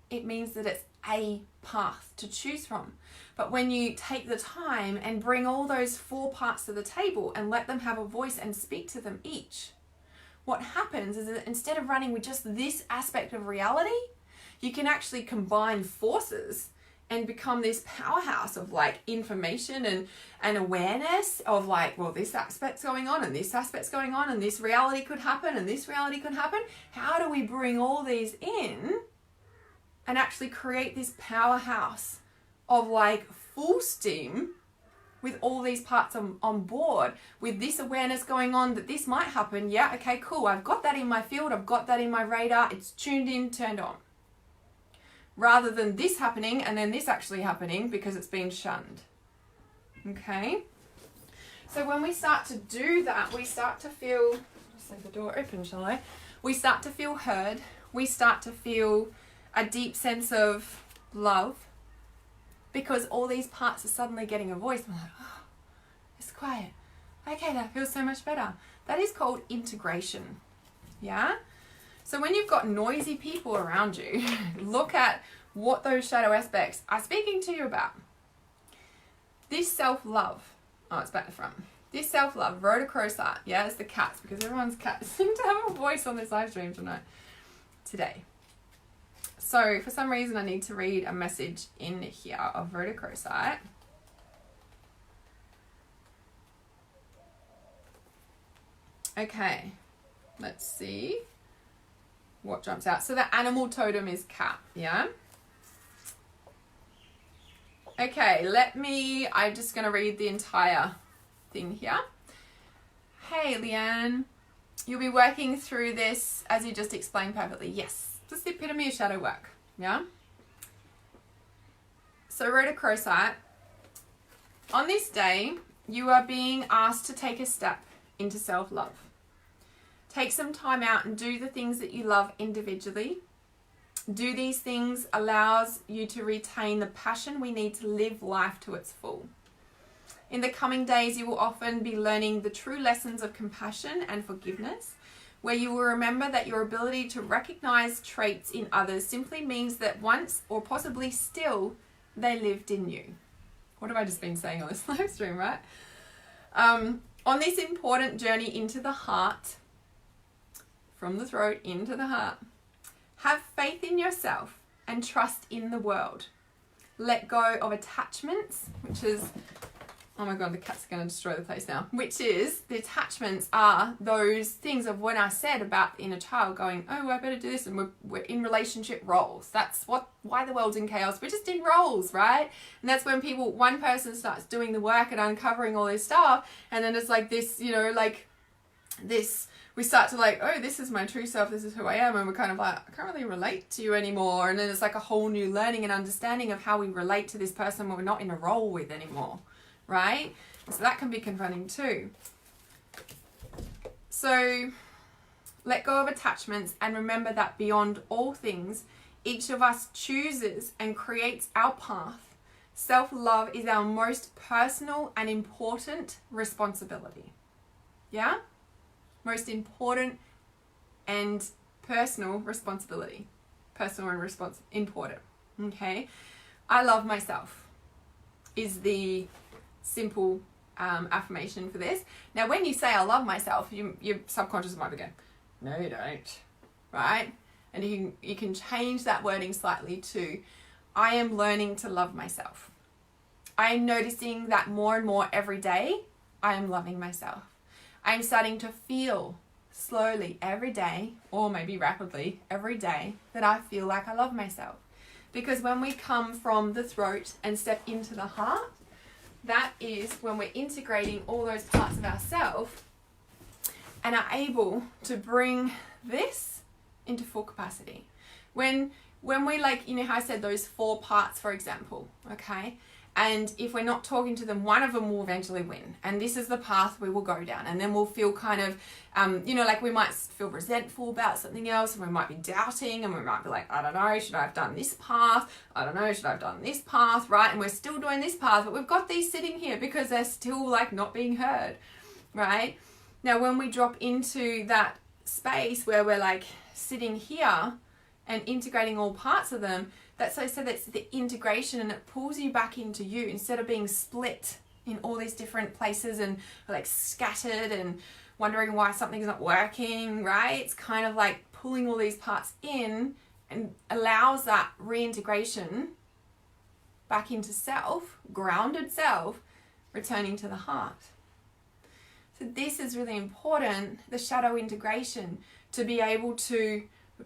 It means that it's a path to choose from. But when you take the time and bring all those 4 parts to the table and let them have a voice and speak to them each, what happens is that instead of running with just this aspect of reality, you can actually combine forces and become this powerhouse of like information and awareness of like, well, this aspect's going on and this aspect's going on and this reality could happen and this reality could happen. How do we bring all these in and actually create this powerhouse of like full steam with all these parts on board, with this awareness going on that this might happen? Yeah, okay, cool. I've got that in my field. I've got that in my radar. It's tuned in, turned on. Rather than this happening and then this actually happening because it's been shunned. Okay? So when we start to do that, we start to feel, just leave the door open, shall I? We start to feel heard. We start to feel a deep sense of love because all these parts are suddenly getting a voice. I'm like, oh, it's quiet. Okay, that feels so much better. That is called integration. Yeah? So when you've got noisy people around you, look at what those shadow aspects are speaking to you about. This self-love. Oh, it's back to front. This self-love, rhodochrosite. Yeah, it's the cats, because everyone's cats seem to have a voice on this live stream today. So for some reason, I need to read a message in here of rhodochrosite. Okay, let's see what jumps out. So the animal totem is cat, yeah? Okay, I'm just going to read the entire thing here. Hey, Leanne, you'll be working through this as you just explained perfectly. Yes, just the epitome of shadow work, yeah? So rhodochrosite, on this day, you are being asked to take a step into self-love. Take some time out and do the things that you love individually. Do these things allows you to retain the passion we need to live life to its full. In the coming days, you will often be learning the true lessons of compassion and forgiveness, where you will remember that your ability to recognize traits in others simply means that once, or possibly still, they lived in you. What have I just been saying on this live stream, right? On this important journey into the heart, from the throat into the heart, have faith in yourself and trust in the world. Let go of attachments, which is, oh my God, the cat's going to destroy the place now. Which is, the attachments are those things of when I said about the inner child going, oh, I better do this, and we're in relationship roles. That's why the world's in chaos. We're just in roles, right? And that's when one person starts doing the work and uncovering all this stuff, and then it's like this, we start to like, oh, this is my true self, this is who I am, and we're kind of like, I can't really relate to you anymore. And then it's like a whole new learning and understanding of how we relate to this person when we're not in a role with anymore, right? So that can be confronting too. So let go of attachments and remember that beyond all things, each of us chooses and creates our path. Self-love is our most personal and important responsibility. Yeah? Most important and personal responsibility. Important. Okay? I love myself is the simple affirmation for this. Now, when you say I love myself, your subconscious might be going, no, you don't. Right? And you can change that wording slightly to, I am learning to love myself. I am noticing that more and more every day I am loving myself. I am starting to feel slowly every day, or maybe rapidly every day, that I feel like I love myself. Because when we come from the throat and step into the heart, that is when we're integrating all those parts of ourselves and are able to bring this into full capacity. When we, like, you know how I said those 4 parts, for example, okay? And if we're not talking to them, one of them will eventually win. And this is the path we will go down. And then we'll feel kind of, you know, like we might feel resentful about something else, and we might be doubting, and we might be like, I don't know, should I have done this path? I don't know, should I have done this path, right? And we're still doing this path, but we've got these sitting here because they're still like not being heard, right? Now, when we drop into that space where we're like sitting here and integrating all parts of them, that's the integration, and it pulls you back into you instead of being split in all these different places and like scattered and wondering why something's not working, right? It's kind of like pulling all these parts in and allows that reintegration back into self, grounded self, returning to the heart. So this is really important, the shadow integration, to be able to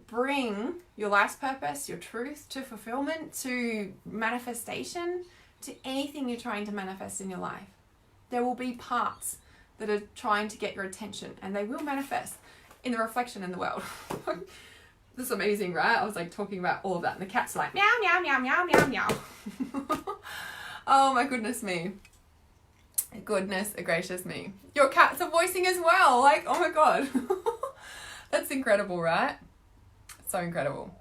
bring your life's purpose, your truth, to fulfillment, to manifestation, to anything you're trying to manifest in your life. There will be parts that are trying to get your attention, and they will manifest in the reflection in the world. This is amazing, right? I was like talking about all of that, and the cats are like meow, meow, meow, meow, meow, meow. Oh my goodness me. Goodness gracious me. Your cats are voicing as well. Like, oh my God. That's incredible, right? So incredible.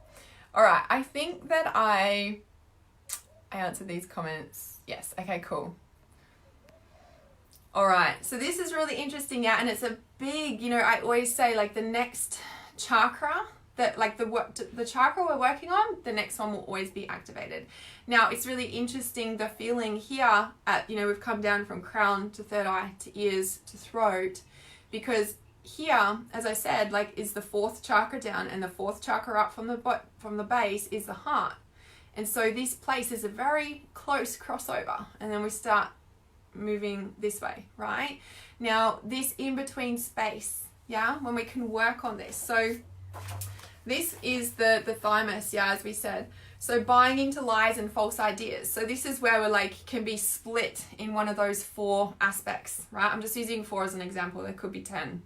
All right, I think that I answered these comments. Yes, okay, cool. All right, so this is really interesting, yeah, and it's a big, you know, I always say like the next chakra, that like the chakra we're working on, the next one will always be activated. Now, it's really interesting, the feeling here at, you know, we've come down from crown to third eye to ears to throat, because here, as I said, like is the 4th chakra down, and the 4th chakra up from the base is the heart. And so this place is a very close crossover, and then we start moving this way, right? Now, this in-between space, yeah, when we can work on this. So this is the thymus, yeah, as we said. So buying into lies and false ideas. So this is where we're like, can be split in one of those 4 aspects, right? I'm just using 4 as an example. There could be 10.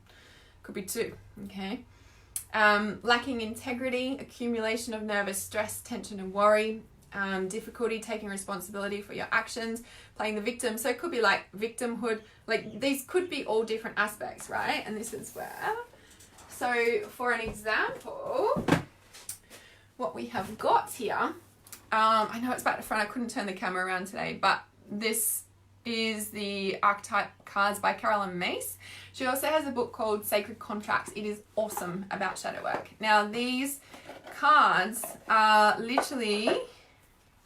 Could be 2, okay? Lacking integrity, accumulation of nervous stress, tension and worry, difficulty taking responsibility for your actions, playing the victim. So it could be like victimhood, like these could be all different aspects, right? And this is where, so for an example, what we have got here, I know it's back to front, I couldn't turn the camera around today, but this is the Archetype Cards by Carolyn Mace. She also has a book called Sacred Contracts. It is awesome about shadow work. Now, these cards are literally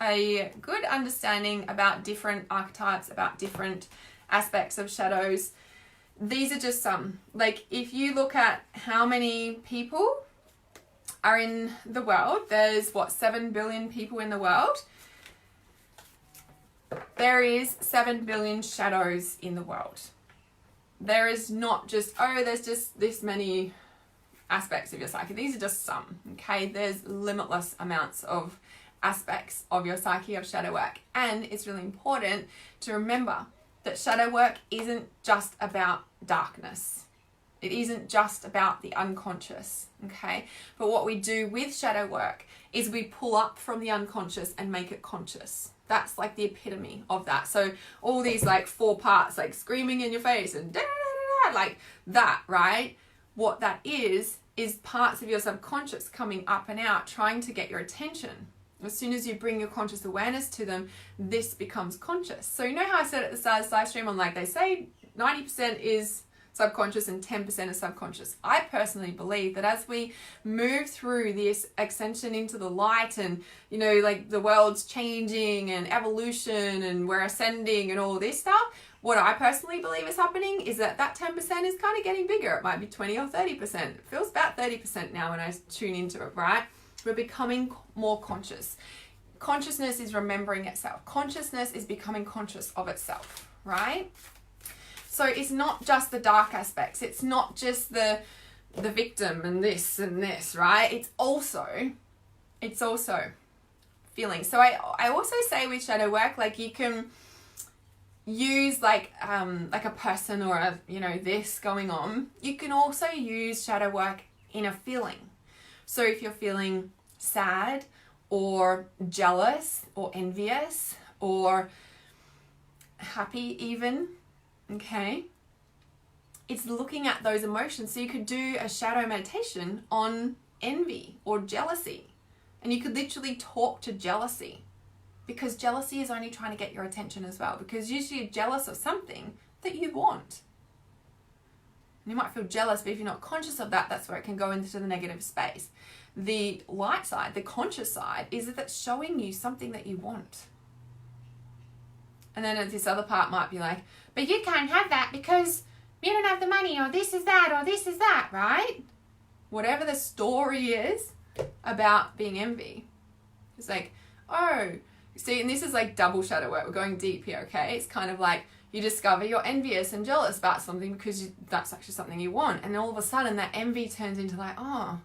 a good understanding about different archetypes, about different aspects of shadows. These are just some. Like, if you look at how many people are in the world, there's what, 7 billion people in the world? There is 7 billion shadows in the world. There is not just, oh, there's just this many aspects of your psyche. These are just some, okay? There's limitless amounts of aspects of your psyche, of shadow work. And it's really important to remember that shadow work isn't just about darkness. It isn't just about the unconscious, okay? But what we do with shadow work is we pull up from the unconscious and make it conscious. That's like the epitome of that. So all these like 4 parts, like screaming in your face and da, da, da, da, like that, right? What that is parts of your subconscious coming up and out, trying to get your attention. As soon as you bring your conscious awareness to them, this becomes conscious. So you know how I said at the start of this live stream, I'm like, they say 90% is subconscious and 10% is subconscious. I personally believe that as we move through this ascension into the light and, you know, like the world's changing and evolution and we're ascending and all this stuff, what I personally believe is happening is that 10% is kind of getting bigger. It might be 20 or 30%. It feels about 30% now when I tune into it, right? We're becoming more conscious. Consciousness is remembering itself. Consciousness is becoming conscious of itself, right? So it's not just the dark aspects. It's not just the victim and this, right? It's also feeling. So I also say with shadow work, like you can use like a person or a, you know, this going on. You can also use shadow work in a feeling. So if you're feeling sad or jealous or envious or happy even, okay, it's looking at those emotions. So you could do a shadow meditation on envy or jealousy, and you could literally talk to jealousy, because jealousy is only trying to get your attention as well, because usually you're jealous of something that you want. And you might feel jealous, but if you're not conscious of that, that's where it can go into the negative space. The light side, the conscious side, is that it's showing you something that you want. And then this other part might be like, but you can't have that because you don't have the money, or this is that, or this is that, right? Whatever the story is about being envy. It's like, oh, see, and this is like double shadow work. We're going deep here, okay? It's kind of like you discover you're envious and jealous about something because that's actually something you want. And all of a sudden that envy turns into like, oh,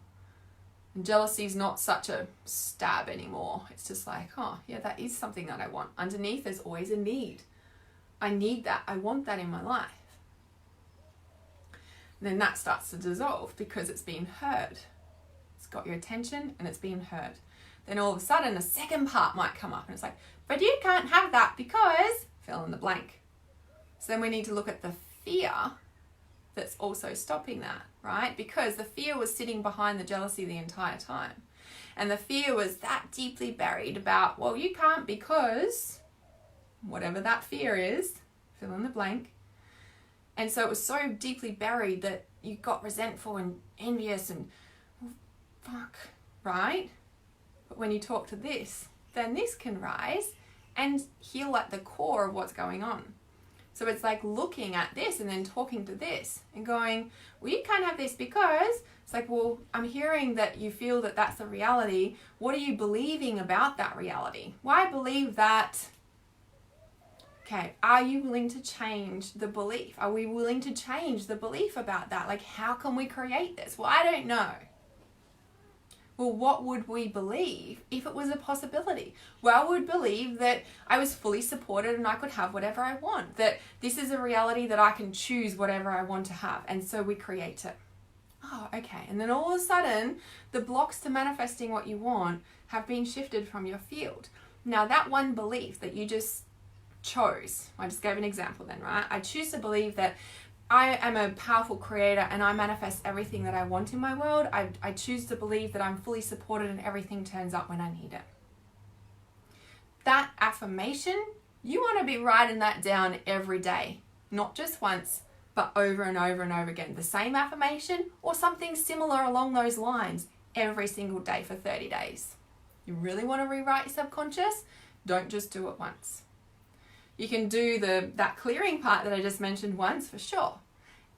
and jealousy is not such a stab anymore. It's just like, oh, yeah, that is something that I want. Underneath, there's always a need. I need that. I want that in my life. And then that starts to dissolve because it's been heard. It's got your attention and it's been heard. Then all of a sudden, a second part might come up and it's like, but you can't have that because, fill in the blank. So then we need to look at the fear that's also stopping that, right? Because the fear was sitting behind the jealousy the entire time. And the fear was that deeply buried about, well, you can't because whatever that fear is, fill in the blank. And so it was so deeply buried that you got resentful and envious and, well, fuck, right? But when you talk to this, then this can rise and heal at the core of what's going on. So it's like looking at this and then talking to this and going, well, you can't have this because, it's like, well, I'm hearing that you feel that that's the reality. What are you believing about that reality? Well, I believe that. Okay, are you willing to change the belief? Are we willing to change the belief about that? Like, how can we create this? Well, I don't know. Well, what would we believe if it was a possibility? Well, we would believe that I was fully supported and I could have whatever I want. That this is a reality that I can choose whatever I want to have. And so we create it. Oh, okay. And then all of a sudden, the blocks to manifesting what you want have been shifted from your field. Now, that one belief that you just chose, I just gave an example then, right? I choose to believe that I am a powerful creator and I manifest everything that I want in my world. I choose to believe that I'm fully supported and everything turns up when I need it. That affirmation, you want to be writing that down every day, not just once, but over and over and over again. The same affirmation or something similar along those lines every single day for 30 days. You really want to rewrite your subconscious? Don't just do it once. You can do that clearing part that I just mentioned once for sure.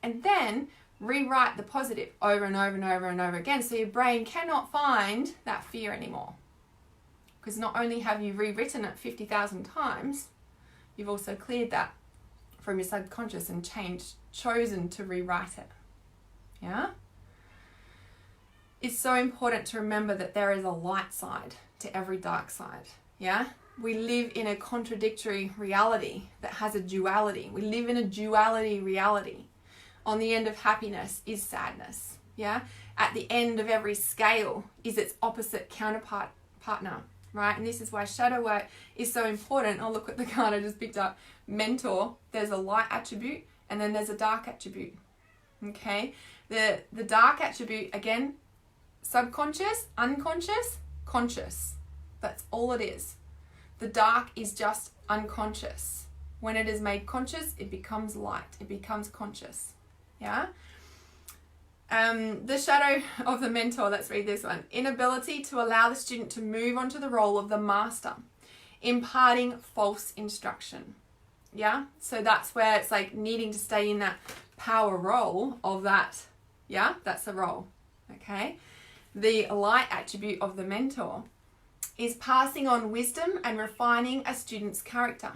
And then rewrite the positive over and over and over and over again so your brain cannot find that fear anymore. Because not only have you rewritten it 50,000 times, you've also cleared that from your subconscious and chosen to rewrite it. Yeah? It's so important to remember that there is a light side to every dark side. Yeah? We live in a contradictory reality that has a duality. We live in a duality reality. On the end of happiness is sadness. Yeah? At the end of every scale is its opposite partner. Right? And this is why shadow work is so important. Oh, look at the card I just picked up. Mentor. There's a light attribute and then there's a dark attribute. Okay? The dark attribute, again, subconscious, unconscious, conscious. That's all it is. The dark is just unconscious. When it is made conscious, it becomes light. It becomes conscious. Yeah? The shadow of the mentor, let's read this one. Inability to allow the student to move on to the role of the master, imparting false instruction. Yeah? So that's where it's like needing to stay in that power role of that. Yeah? That's the role. Okay? The light attribute of the mentor is passing on wisdom and refining a student's character.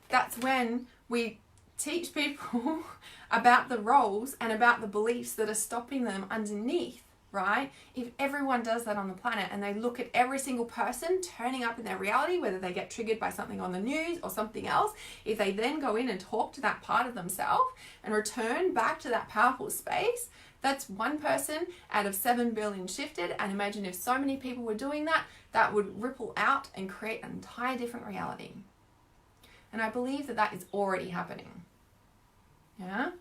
That's when we teach people about the roles and about the beliefs that are stopping them underneath, right? If everyone does that on the planet and they look at every single person turning up in their reality, whether they get triggered by something on the news or something else, if they then go in and talk to that part of themselves and return back to that powerful space, that's one person out of 7 billion shifted. And imagine if so many people were doing that, that would ripple out and create an entire different reality. And I believe that that is already happening. Yeah?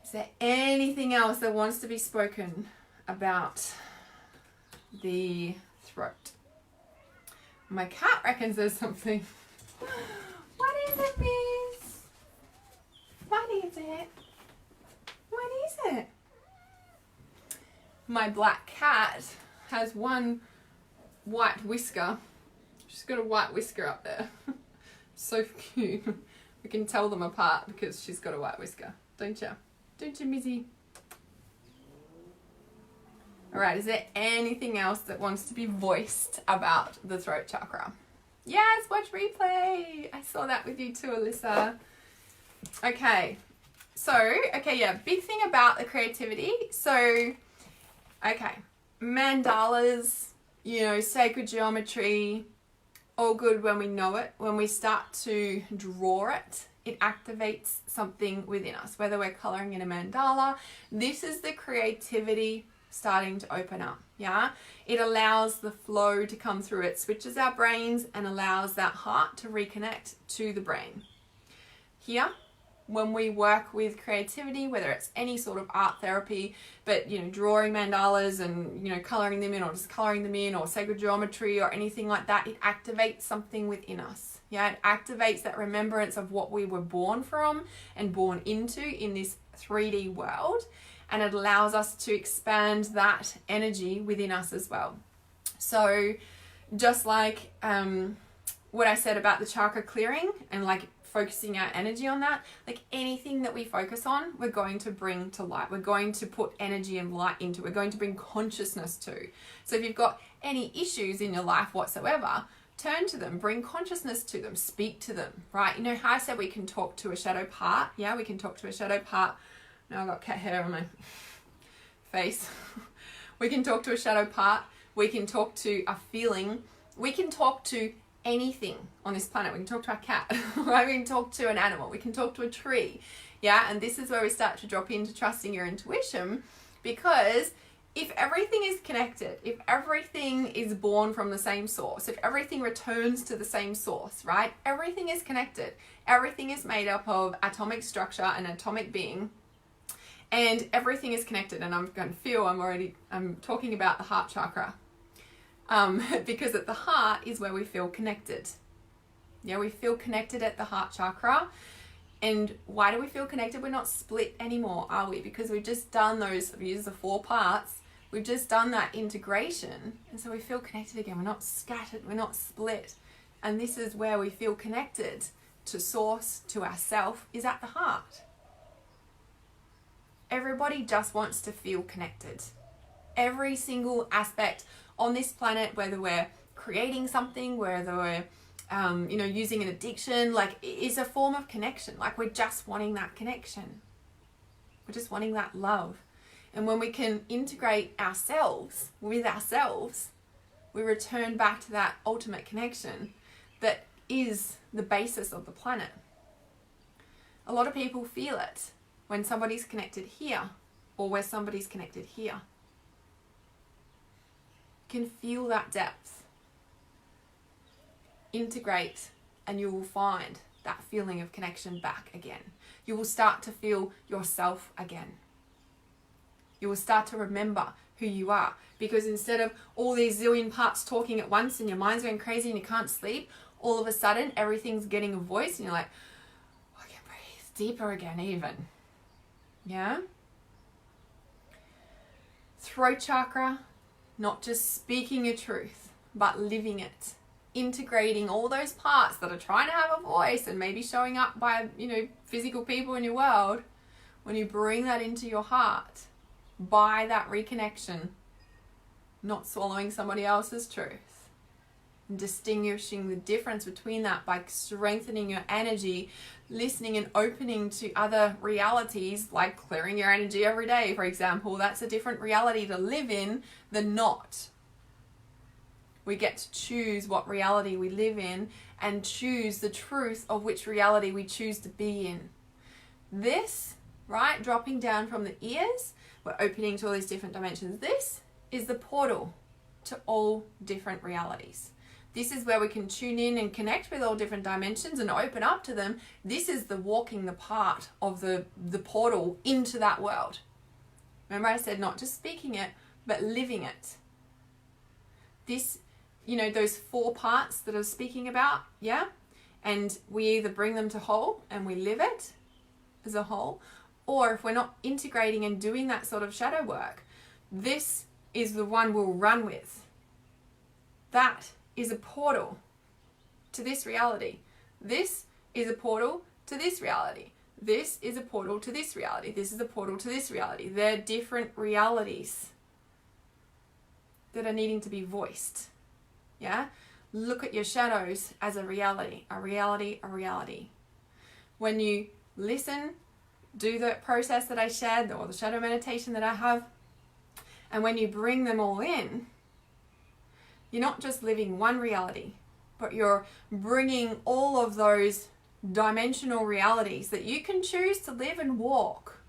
Is there anything else that wants to be spoken about the throat? My cat reckons there's something. What is it, miss? What is it? What is it? My black cat has one white whisker. She's got a white whisker up there. So cute. We can tell them apart because she's got a white whisker. Don't you? Don't you, Mizzy? Alright, is there anything else that wants to be voiced about the throat chakra? Yes, watch replay. I saw that with you too, Alyssa. Okay. So, big thing about the creativity. So, okay, mandalas, sacred geometry, all good when we know it. When we start to draw it, it activates something within us, whether we're coloring in a mandala. This is the creativity starting to open up, yeah? It allows the flow to come through. It switches our brains and allows that heart to reconnect to the brain. Here, when we work with creativity, whether it's any sort of art therapy, but drawing mandalas and coloring them in, or just coloring them in, or sacred geometry or anything like that, it activates something within us. Yeah, it activates that remembrance of what we were born from and born into in this 3D world, and it allows us to expand that energy within us as well. So just like what I said about the chakra clearing and like focusing our energy on that, like anything that we focus on, we're going to bring to light. We're going to put energy and light into. We're going to bring consciousness to. So if you've got any issues in your life whatsoever, turn to them, bring consciousness to them, speak to them, right? You know how I said we can talk to a shadow part? Yeah, we can talk to a shadow part. Now I've got cat hair on my face. We can talk to a shadow part. We can talk to a feeling. We can talk to anything on this planet. We can talk to our cat, right? We can talk to an animal. We can talk to a tree. Yeah, and this is where we start to drop into trusting your intuition, because if everything is connected, if everything is born from the same source, if everything returns to the same source, right? Everything is connected. Everything is made up of atomic structure and atomic being, and everything is connected. And I'm going to feel I'm talking about the heart chakra. Because at the heart is where we feel connected. Yeah, we feel connected at the heart chakra. And why do we feel connected? We're not split anymore, are we? Because we've just done those, I've used the 4 parts. We've just done that integration. And so we feel connected again. We're not scattered. We're not split. And this is where we feel connected to source, to ourself, is at the heart. Everybody just wants to feel connected. Every single aspect on this planet, whether we're creating something, whether we're using an addiction, like, is a form of connection. Like, we're just wanting that connection. We're just wanting that love. And when we can integrate ourselves with ourselves, we return back to that ultimate connection that is the basis of the planet. A lot of people feel it when somebody's connected here or where somebody's connected here. Can feel that depth. Integrate and you will find that feeling of connection back again. You will start to feel yourself again. You will start to remember who you are, because instead of all these zillion parts talking at once and your mind's going crazy and you can't sleep, all of a sudden everything's getting a voice and you're like, I can breathe deeper again even. Yeah? Throat chakra. Not just speaking your truth, but living it. Integrating all those parts that are trying to have a voice and maybe showing up by, physical people in your world. When you bring that into your heart, by that reconnection, not swallowing somebody else's truth, distinguishing the difference between that by strengthening your energy, listening and opening to other realities, like clearing your energy every day, for example. That's a different reality to live in than not. We get to choose what reality we live in and choose the truth of which reality we choose to be in. This, right, dropping down from the ears, we're opening to all these different dimensions. This is the portal to all different realities. This is where we can tune in and connect with all different dimensions and open up to them. This is the walking the part of the portal into that world. Remember I said not just speaking it, but living it. This, you know, those 4 parts that I was speaking about, yeah? And we either bring them to whole and we live it as a whole, or if we're not integrating and doing that sort of shadow work, this is the one we'll run with. That is a portal to this reality. This is a portal to this reality. This is a portal to this reality. This is a portal to this reality. They're different realities that are needing to be voiced. Yeah? Look at your shadows as a reality, a reality, a reality. When you listen, do the process that I shared, or the shadow meditation that I have, and when you bring them all in, you're not just living one reality, but you're bringing all of those dimensional realities that you can choose to live and walk.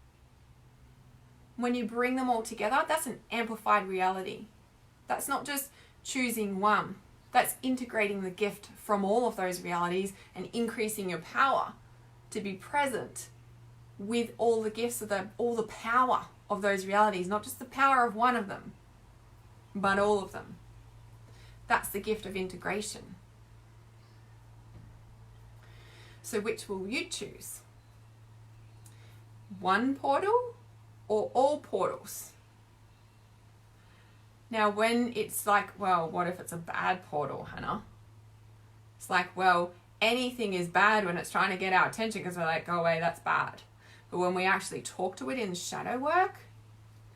When you bring them all together, that's an amplified reality. That's not just choosing one. That's integrating the gift from all of those realities and increasing your power to be present with all the gifts of all the power of those realities, not just the power of one of them, but all of them. That's the gift of integration. So which will you choose? One portal or all portals? Now when it's like, well, what if it's a bad portal, Hannah? It's like, well, anything is bad when it's trying to get our attention because we're like, go away, that's bad. But when we actually talk to it in shadow work,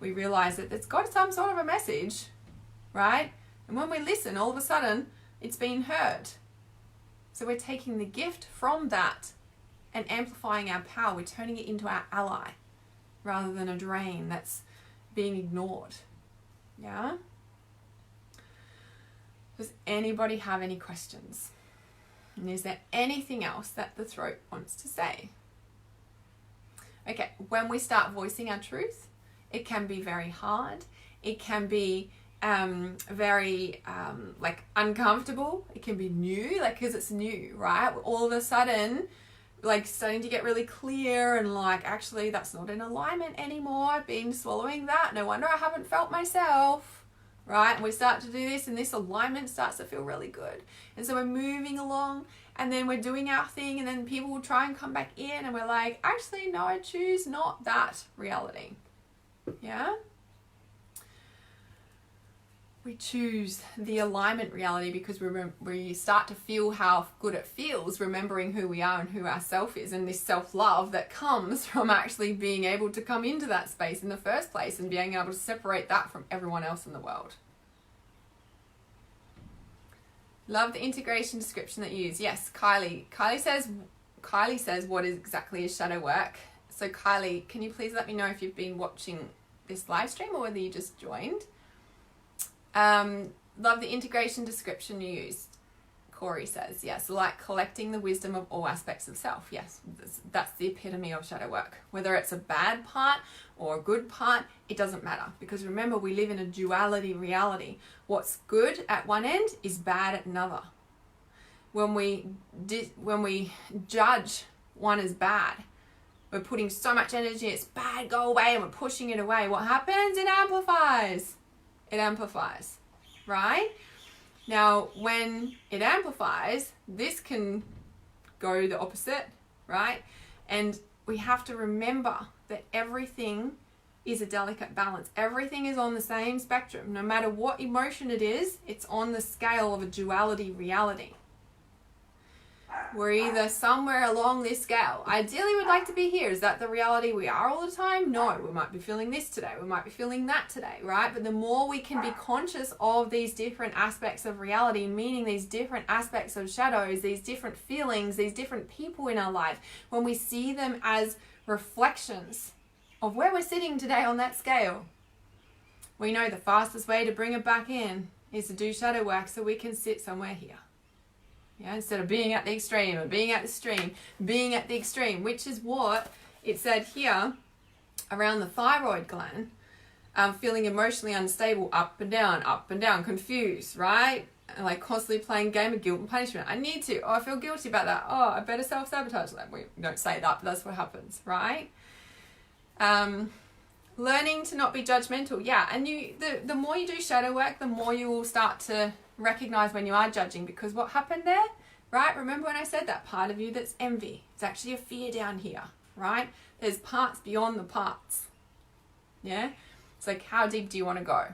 we realize that it's got some sort of a message, right? And when we listen, all of a sudden, it's been heard. So we're taking the gift from that and amplifying our power. We're turning it into our ally rather than a drain that's being ignored. Yeah? Does anybody have any questions? And is there anything else that the throat wants to say? Okay, when we start voicing our truth, it can be very hard. It can be very like uncomfortable. It can be new, like, because it's new, right? All of a sudden, like, starting to get really clear and like, actually that's not in alignment anymore. I've been swallowing that. No wonder I haven't felt myself, right? And we start to do this and this alignment starts to feel really good. And so we're moving along and then we're doing our thing and then people will try and come back in and we're like, actually, no, I choose not that reality. Yeah? We choose the alignment reality because we start to feel how good it feels, remembering who we are and who our self is, and this self-love that comes from actually being able to come into that space in the first place and being able to separate that from everyone else in the world. Love the integration description that you use. Yes, Kylie says what is exactly is shadow work. So Kylie, can you please let me know if you've been watching this live stream or whether you just joined? Love the integration description you used. Corey says, yes, like collecting the wisdom of all aspects of self. Yes, that's the epitome of shadow work. Whether it's a bad part or a good part, it doesn't matter. Because remember, we live in a duality reality. What's good at one end is bad at another. When we judge one as bad, we're putting so much energy, it's bad, go away, and we're pushing it away. What happens? It amplifies. It amplifies, right? Now, when it amplifies, this can go the opposite, right? And we have to remember that everything is a delicate balance. Everything is on the same spectrum. No matter what emotion it is, it's on the scale of a duality reality. We're either somewhere along this scale. Ideally, we'd like to be here. Is that the reality we are all the time? No, we might be feeling this today. We might be feeling that today, right? But the more we can be conscious of these different aspects of reality, meaning these different aspects of shadows, these different feelings, these different people in our life, when we see them as reflections of where we're sitting today on that scale, we know the fastest way to bring it back in is to do shadow work so we can sit somewhere here. Yeah, instead of being at the extreme and being at the extreme, being at the extreme, which is what it said here around the thyroid gland, feeling emotionally unstable, up and down, confused, right? And like constantly playing game of guilt and punishment. I need to. Oh, I feel guilty about that. Oh, I better self-sabotage that. We don't say that, but that's what happens, right? Learning to not be judgmental. Yeah, and the more you do shadow work, the more you will start to recognize when you are judging, because what happened there, right? Remember when I said that part of you that's envy? It's actually a fear down here, right? There's parts beyond the parts. Yeah? It's like, how deep do you want to go?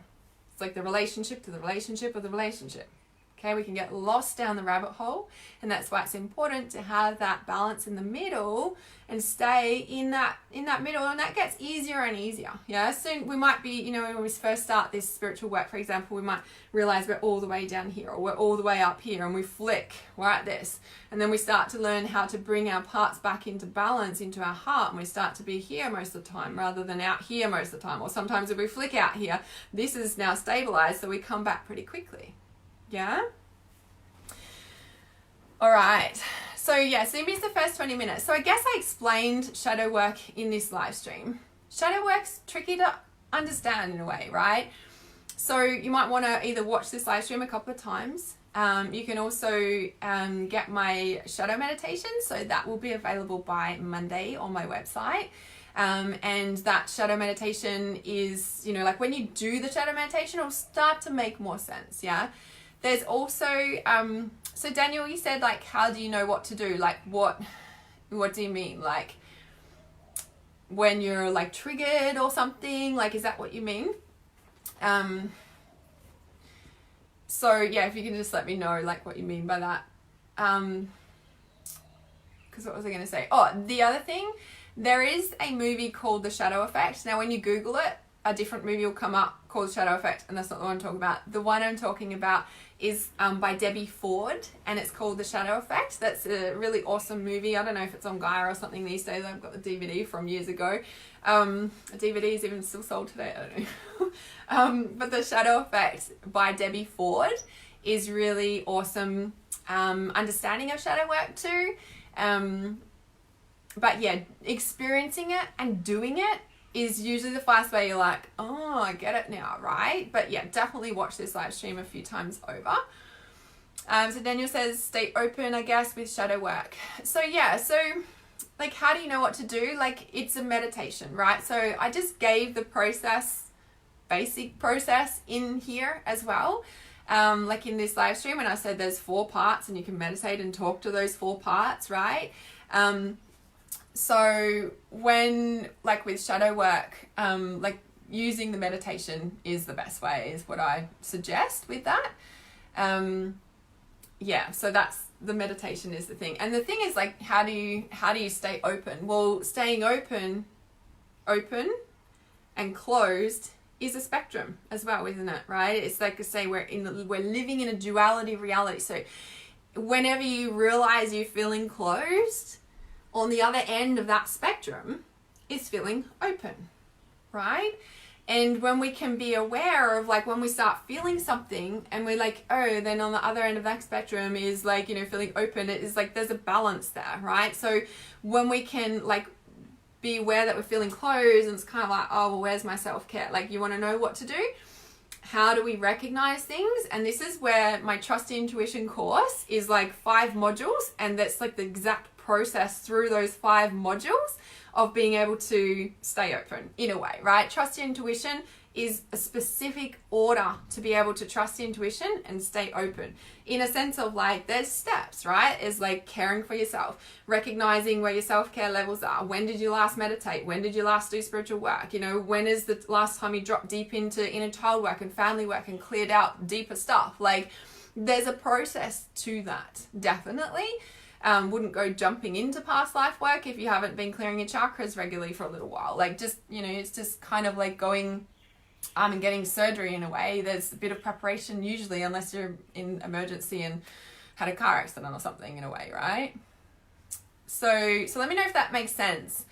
It's like the relationship to the relationship of the relationship. Okay, we can get lost down the rabbit hole, and that's why it's important to have that balance in the middle and stay in that middle, and that gets easier and easier. Yeah, soon we might be, when we first start this spiritual work, for example, we might realize we're all the way down here or we're all the way up here, and we flick, we're at this, and then we start to learn how to bring our parts back into balance, into our heart, and we start to be here most of the time rather than out here most of the time. Or sometimes if we flick out here, this is now stabilized, so we come back pretty quickly. Yeah? All right. So yeah, so you missed the first 20 minutes. So I guess I explained shadow work in this live stream. Shadow work's tricky to understand in a way, right? So you might want to either watch this live stream a couple of times. You can also get my shadow meditation. So that will be available by Monday on my website. And that shadow meditation is, like when you do the shadow meditation, it'll start to make more sense. Yeah. There's also, so Daniel, you said like, how do you know what to do? Like what do you mean? Like when you're like triggered or something, like, is that what you mean? So yeah, if you can just let me know like what you mean by that. Because what was I going to say? Oh, the other thing, there is a movie called The Shadow Effect. Now when you Google it, a different movie will come up called Shadow Effect, and that's not the one I'm talking about. The one I'm talking about is by Debbie Ford, and it's called The Shadow Effect. That's a really awesome movie. I don't know if it's on Gaia or something these days. I've got the DVD from years ago. A DVD is even still sold today. I don't know. But The Shadow Effect by Debbie Ford is really awesome. Understanding of shadow work too. But yeah, experiencing it and doing it is usually the fast way you're like, oh, I get it now, right? But yeah, definitely watch this live stream a few times over. So Daniel says, stay open, I guess, with shadow work. So yeah, so like, how do you know what to do? Like, it's a meditation, right? So I just gave the process, basic process in here as well. Like in this live stream, and I said there's 4 parts and you can meditate and talk to those 4 parts, right? So when, like with shadow work, like using the meditation is the best way, is what I suggest with that. Yeah, so that's, the meditation is the thing. And the thing is like, how do you stay open? Well, staying open and closed is a spectrum as well, isn't it? Right? It's like I say, we're living in a duality reality. So whenever you realize you're feeling closed, on the other end of that spectrum is feeling open, right? And when we can be aware of like when we start feeling something and we're like, oh, then on the other end of that spectrum is like, feeling open, it is like there's a balance there, right? So when we can like be aware that we're feeling closed, and it's kind of like, oh, well, where's my self-care? Like, you want to know what to do? How do we recognize things? And this is where my Trust Intuition course is like 5 modules, and that's like the exact process through those 5 modules of being able to stay open in a way, right? Trust Intuition is a specific order to be able to trust intuition and stay open, in a sense of like, there's steps, right? Is like caring for yourself, recognizing where your self-care levels are. When did you last meditate? When did you last do spiritual work? When is the last time you dropped deep into inner child work and family work and cleared out deeper stuff? Like, there's a process to that, definitely. wouldn't go jumping into past life work if you haven't been clearing your chakras regularly for a little while. Like, just, you know, it's just kind of like going and getting surgery in a way. There's a bit of preparation usually, unless you're in emergency and had a car accident or something, in a way, right? So let me know if that makes sense.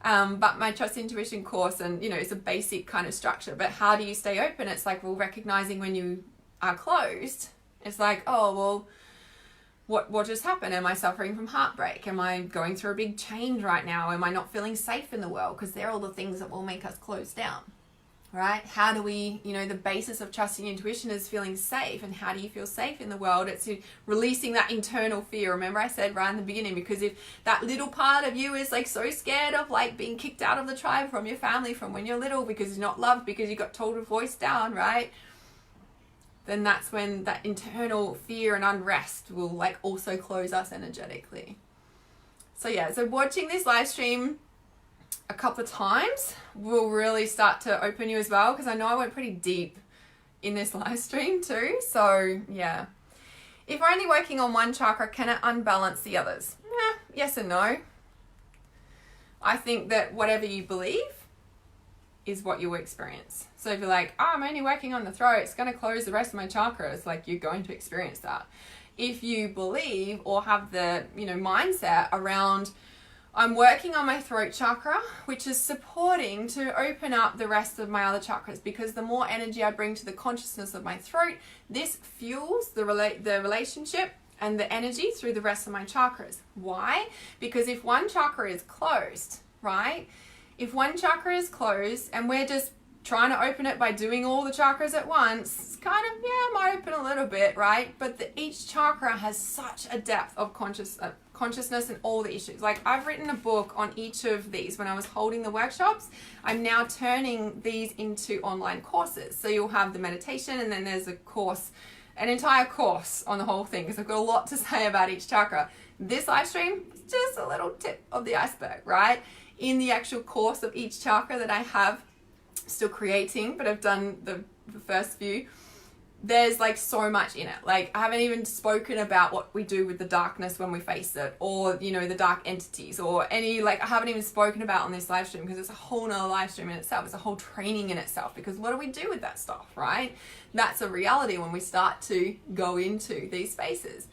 But my Trust Intuition course, and, you know, it's a basic kind of structure, but how do you stay open? It's like, well, recognizing when you are closed. It's like, oh, well, what just happened? Am I suffering from heartbreak? Am I going through a big change right now? Am I not feeling safe in the world? Because they're all the things that will make us close down, right? How do we, you know, the basis of trusting intuition is feeling safe. And how do you feel safe in the world? It's releasing that internal fear. Remember I said right in the beginning, because if that little part of you is like so scared of like being kicked out of the tribe from your family from when you're little, because you're not loved, because you got told to voice down, right? Then that's when that internal fear and unrest will like also close us energetically. So yeah, so watching this live stream a couple of times will really start to open you as well, because I know I went pretty deep in this live stream too. So yeah, if we're only working on one chakra, can it unbalance the others? Yes and no. I think that whatever you believe is what you'll experience. So if you're like, oh, I'm only working on the throat, it's going to close the rest of my chakras, like, you're going to experience that. If you believe or have the, you know, mindset around, I'm working on my throat chakra, which is supporting to open up the rest of my other chakras, because the more energy I bring to the consciousness of my throat, this fuels the relationship and the energy through the rest of my chakras. Why? Because if one chakra is closed, right? If one chakra is closed and we're just trying to open it by doing all the chakras at once, it's kind of, yeah, might open a little bit, right? But each chakra has such a depth of consciousness and all the issues. Like, I've written a book on each of these when I was holding the workshops. I'm now turning these into online courses. So you'll have the meditation, and then there's a course, an entire course on the whole thing, because I've got a lot to say about each chakra. This live stream is just a little tip of the iceberg, right? In the actual course of each chakra that I have still creating, but I've done the first few, there's like so much in it. Like, I haven't even spoken about what we do with the darkness when we face it, or, you know, the dark entities, or any, like, I haven't even spoken about on this live stream, because it's a whole nother live stream in itself. It's a whole training in itself, because what do we do with that stuff, right? That's a reality when we start to go into these spaces.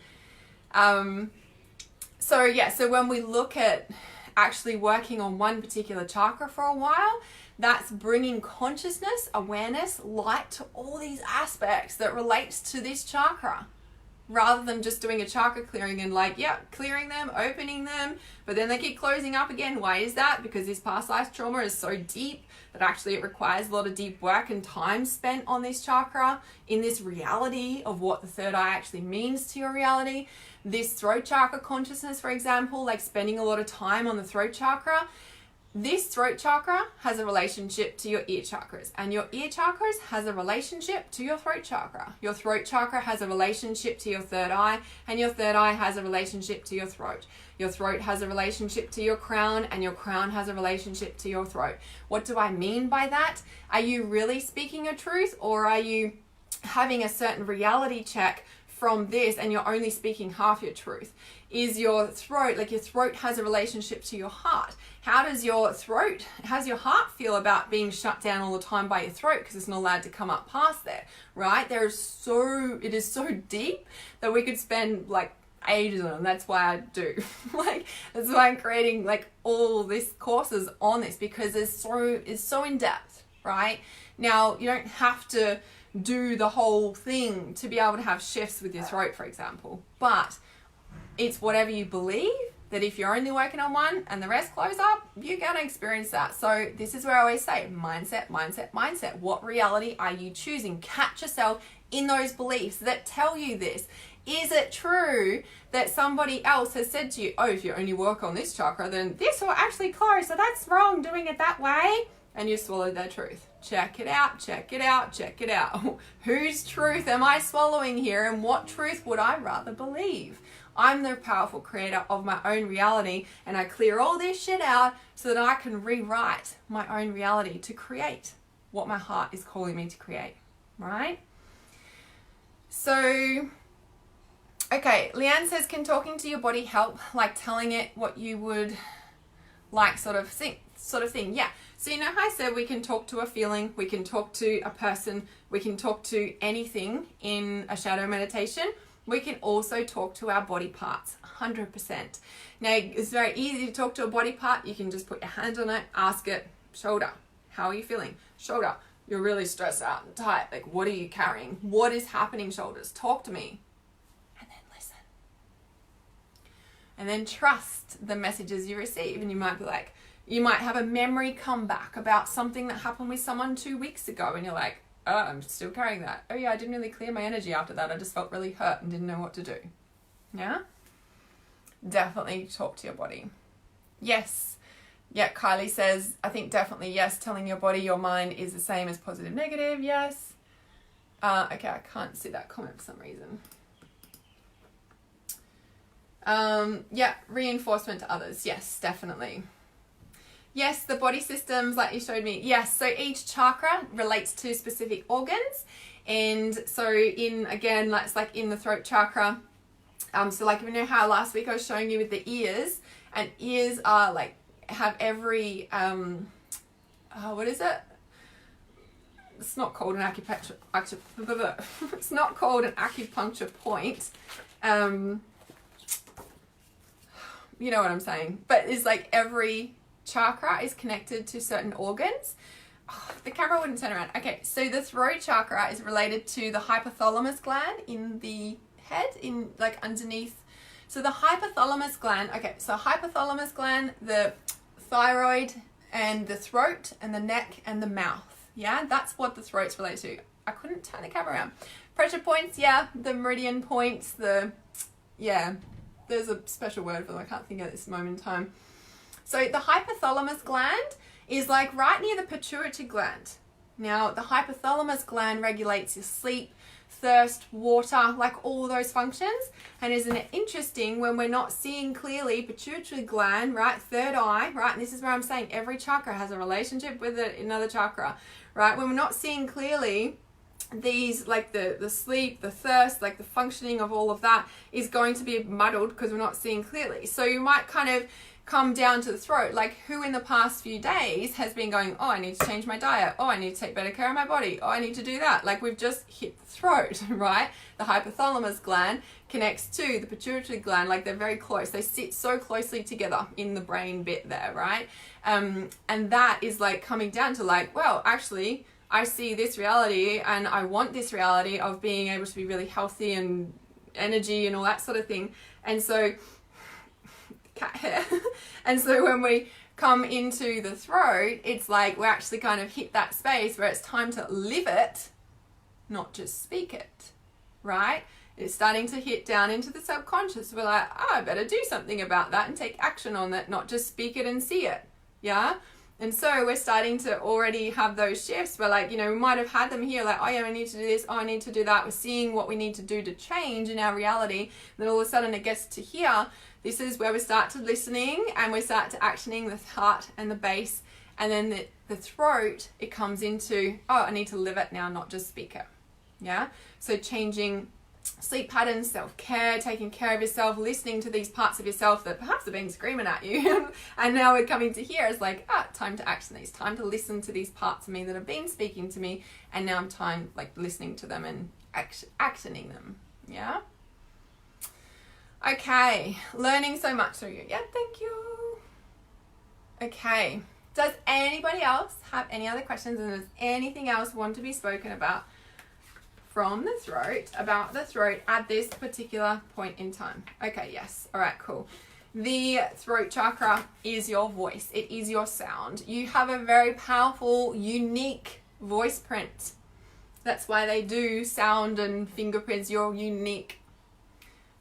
So yeah, so when we look at actually working on one particular chakra for a while, that's bringing consciousness, awareness, light to all these aspects that relates to this chakra, rather than just doing a chakra clearing and like, yeah, clearing them, opening them, but then they keep closing up again. Why is that? Because this past life trauma is so deep that actually it requires a lot of deep work and time spent on this chakra, in this reality of what the third eye actually means to your reality. This throat chakra consciousness, for example, like spending a lot of time on the throat chakra. This throat chakra has a relationship to your ear chakras, and your ear chakras has a relationship to your throat chakra. Your throat chakra has a relationship to your third eye, and your third eye has a relationship to your throat. Your throat has a relationship to your crown, and your crown has a relationship to your throat. What do I mean by that? Are you really speaking your truth, or are you having a certain reality check from this and you're only speaking half your truth? Is your throat, like, your throat has a relationship to your heart. How does your heart feel about being shut down all the time by your throat, because it's not allowed to come up past there, right? It is so deep that we could spend like ages on it. And that's why I do. Like, that's why I'm creating like all these courses on this, because it's so in depth, right? Now, you don't have to do the whole thing to be able to have shifts with your throat, for example, but it's whatever you believe, that if you're only working on one and the rest close up, you're going to experience that. So this is where I always say, mindset, mindset, mindset. What reality are you choosing? Catch yourself in those beliefs that tell you this. Is it true that somebody else has said to you, oh, if you only work on this chakra, then this will actually close, so that's wrong doing it that way? And you swallowed their truth. Check it out, check it out, check it out. Whose truth am I swallowing here, and what truth would I rather believe? I'm the powerful creator of my own reality, and I clear all this shit out so that I can rewrite my own reality to create what my heart is calling me to create, right? So Okay, Leanne says, can talking to your body help, like telling it what you would like, sort of thing? Yeah. So you know how I said we can talk to a feeling, we can talk to a person, we can talk to anything in a shadow meditation. We can also talk to our body parts, 100%. Now, it's very easy to talk to a body part. You can just put your hand on it, ask it, shoulder, how are you feeling? Shoulder, you're really stressed out and tight. Like, what are you carrying? What is happening, shoulders? Talk to me. And then listen. And then trust the messages you receive. And you might be like, you might have a memory come back about something that happened with someone 2 weeks ago. And you're like, oh, I'm still carrying that. Oh yeah, I didn't really clear my energy after that. I just felt really hurt and didn't know what to do. Yeah? Definitely talk to your body. Yes. Yeah, Kylie says, I think definitely yes. Telling your body, your mind is the same as positive, negative. Yes. Okay, I can't see that comment for some reason. Yeah, reinforcement to others. Yes, definitely. Yes, the body systems, like you showed me. Yes, so each chakra relates to specific organs. And so again, it's like in the throat chakra. So like, you know how last week I was showing you with the ears, and ears are like, have every, what is it? It's not called an it's not called an acupuncture point. You know what I'm saying? But it's like every chakra is connected to certain organs. Oh, the camera wouldn't turn around. Okay, so the throat chakra is related to the hypothalamus gland in the head, in like underneath. So the hypothalamus gland, okay, so hypothalamus gland, the thyroid and the throat and the neck and the mouth. Yeah, that's what the throat's related to. I couldn't turn the camera around. Pressure points, yeah, the meridian points, there's a special word for them. I can't think of this moment in time. So the hypothalamus gland is like right near the pituitary gland. Now, the hypothalamus gland regulates your sleep, thirst, water, like all those functions. And isn't it interesting when we're not seeing clearly, pituitary gland, right, third eye, right, and this is where I'm saying every chakra has a relationship with another chakra, right? When we're not seeing clearly, these, like the sleep, the thirst, like the functioning of all of that is going to be muddled because we're not seeing clearly. So you might kind of come down to the throat, like who in the past few days has been going, oh, I need to change my diet, oh, I need to take better care of my body, oh, I need to do that. Like we've just hit the throat, right? The hypothalamus gland connects to the pituitary gland, like they're very close. They sit so closely together in the brain bit there, right? And that is like coming down to like, well, actually, I see this reality and I want this reality of being able to be really healthy and energy and all that sort of thing. And so cat hair. And so when we come into the throat, it's like we actually kind of hit that space where it's time to live it, not just speak it, right? It's starting to hit down into the subconscious. We're like, oh, I better do something about that and take action on that, not just speak it and see it, yeah? And so we're starting to already have those shifts where, like, you know, we might have had them here, like, oh yeah, I need to do this, oh, I need to do that. We're seeing what we need to do to change in our reality. Then all of a sudden it gets to here. This is where we start to listening and we start to actioning the heart and the base. And then the throat, it comes into, oh, I need to live it now, not just speak it. Yeah? So changing sleep patterns, self-care, taking care of yourself, listening to these parts of yourself that perhaps have been screaming at you. And now we're coming to here. It's like, time to action these, time to listen to these parts of me that have been speaking to me. And now I'm time, like, listening to them and actioning them. Yeah? Okay. Learning so much through you. Yeah, thank you. Okay. Does anybody else have any other questions? And does anything else want to be spoken about from the throat, about the throat at this particular point in time? Okay, yes. All right, cool. The throat chakra is your voice. It is your sound. You have a very powerful, unique voice print. That's why they do sound and fingerprints. You're unique.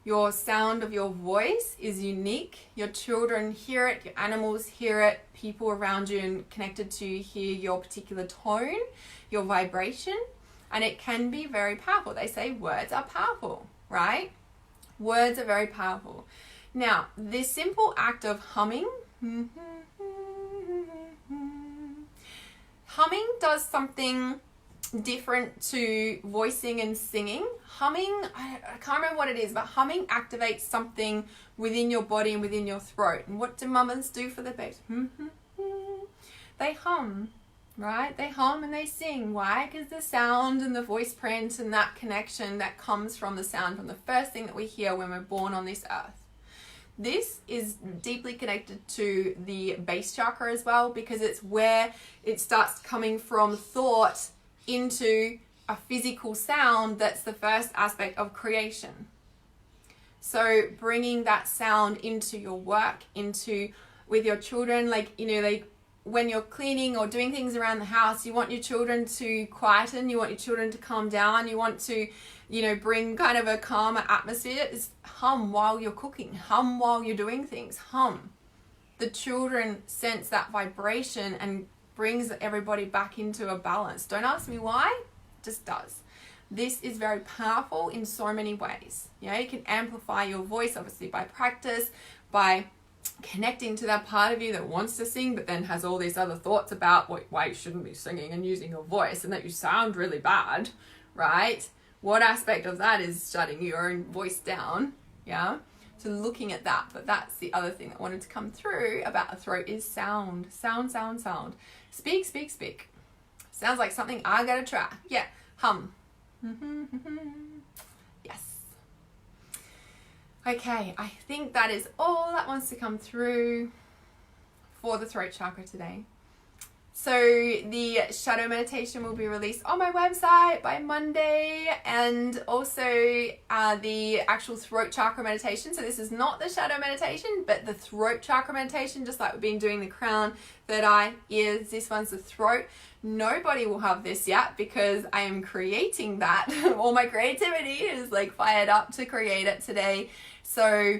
Your sound of your voice is unique. Your children hear it, your animals hear it, people around you and connected to you hear your particular tone, your vibration. And it can be very powerful. They say words are powerful, right? Words are very powerful. Now, this simple act of humming, humming does something different to voicing and singing. Humming, I can't remember what it is, but humming activates something within your body and within your throat. And what do mamas do for their babies? They hum, right? They hum and they sing. Why? Because the sound and the voice print and that connection that comes from the sound, from the first thing that we hear when we're born on this earth. This is deeply connected to the base chakra as well, because it's where it starts coming from thought into a physical sound. That's the first aspect of creation. So bringing that sound into your work, into with your children, like, you know, like when you're cleaning or doing things around the house, you want your children to quieten, you want your children to calm down, you want to, you know, bring kind of a calmer atmosphere. Is hum while you're cooking, hum while you're doing things, hum. The children sense that vibration and brings everybody back into a balance. Don't ask me why, it just does. This is very powerful in so many ways. Yeah, you can amplify your voice, obviously, by practice, by connecting to that part of you that wants to sing, but then has all these other thoughts about why you shouldn't be singing and using your voice, and that you sound really bad, right? What aspect of that is shutting your own voice down? Yeah. So looking at that, but that's the other thing that wanted to come through about the throat is sound. Sound, sound, sound. Speak, speak, speak. Sounds like something I gotta try. Yeah, hum. Yes. Okay, I think that is all that wants to come through for the throat chakra today. So the shadow meditation will be released on my website by Monday, and also the actual throat chakra meditation. So this is not the shadow meditation, but the throat chakra meditation, just like we've been doing the crown, third eye, ears. This one's the throat. Nobody will have this yet because I am creating that. All my creativity is like fired up to create it today. So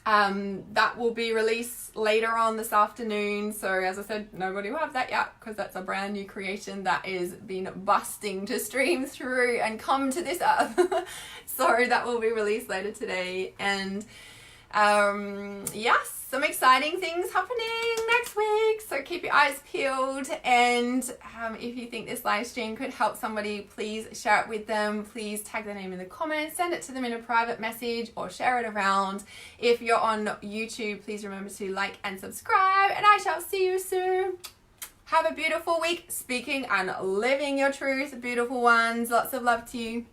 that will be released later on this afternoon. So as I said, nobody will have that yet because that's a brand new creation that is been busting to stream through and come to this earth. So that will be released later today. And yes, some exciting things happening next week. So keep your eyes peeled. And if you think this live stream could help somebody, please share it with them. Please tag their name in the comments, send it to them in a private message, or share it around. If you're on YouTube, please remember to like and subscribe, and I shall see you soon. Have a beautiful week, speaking and living your truth, beautiful ones. Lots of love to you.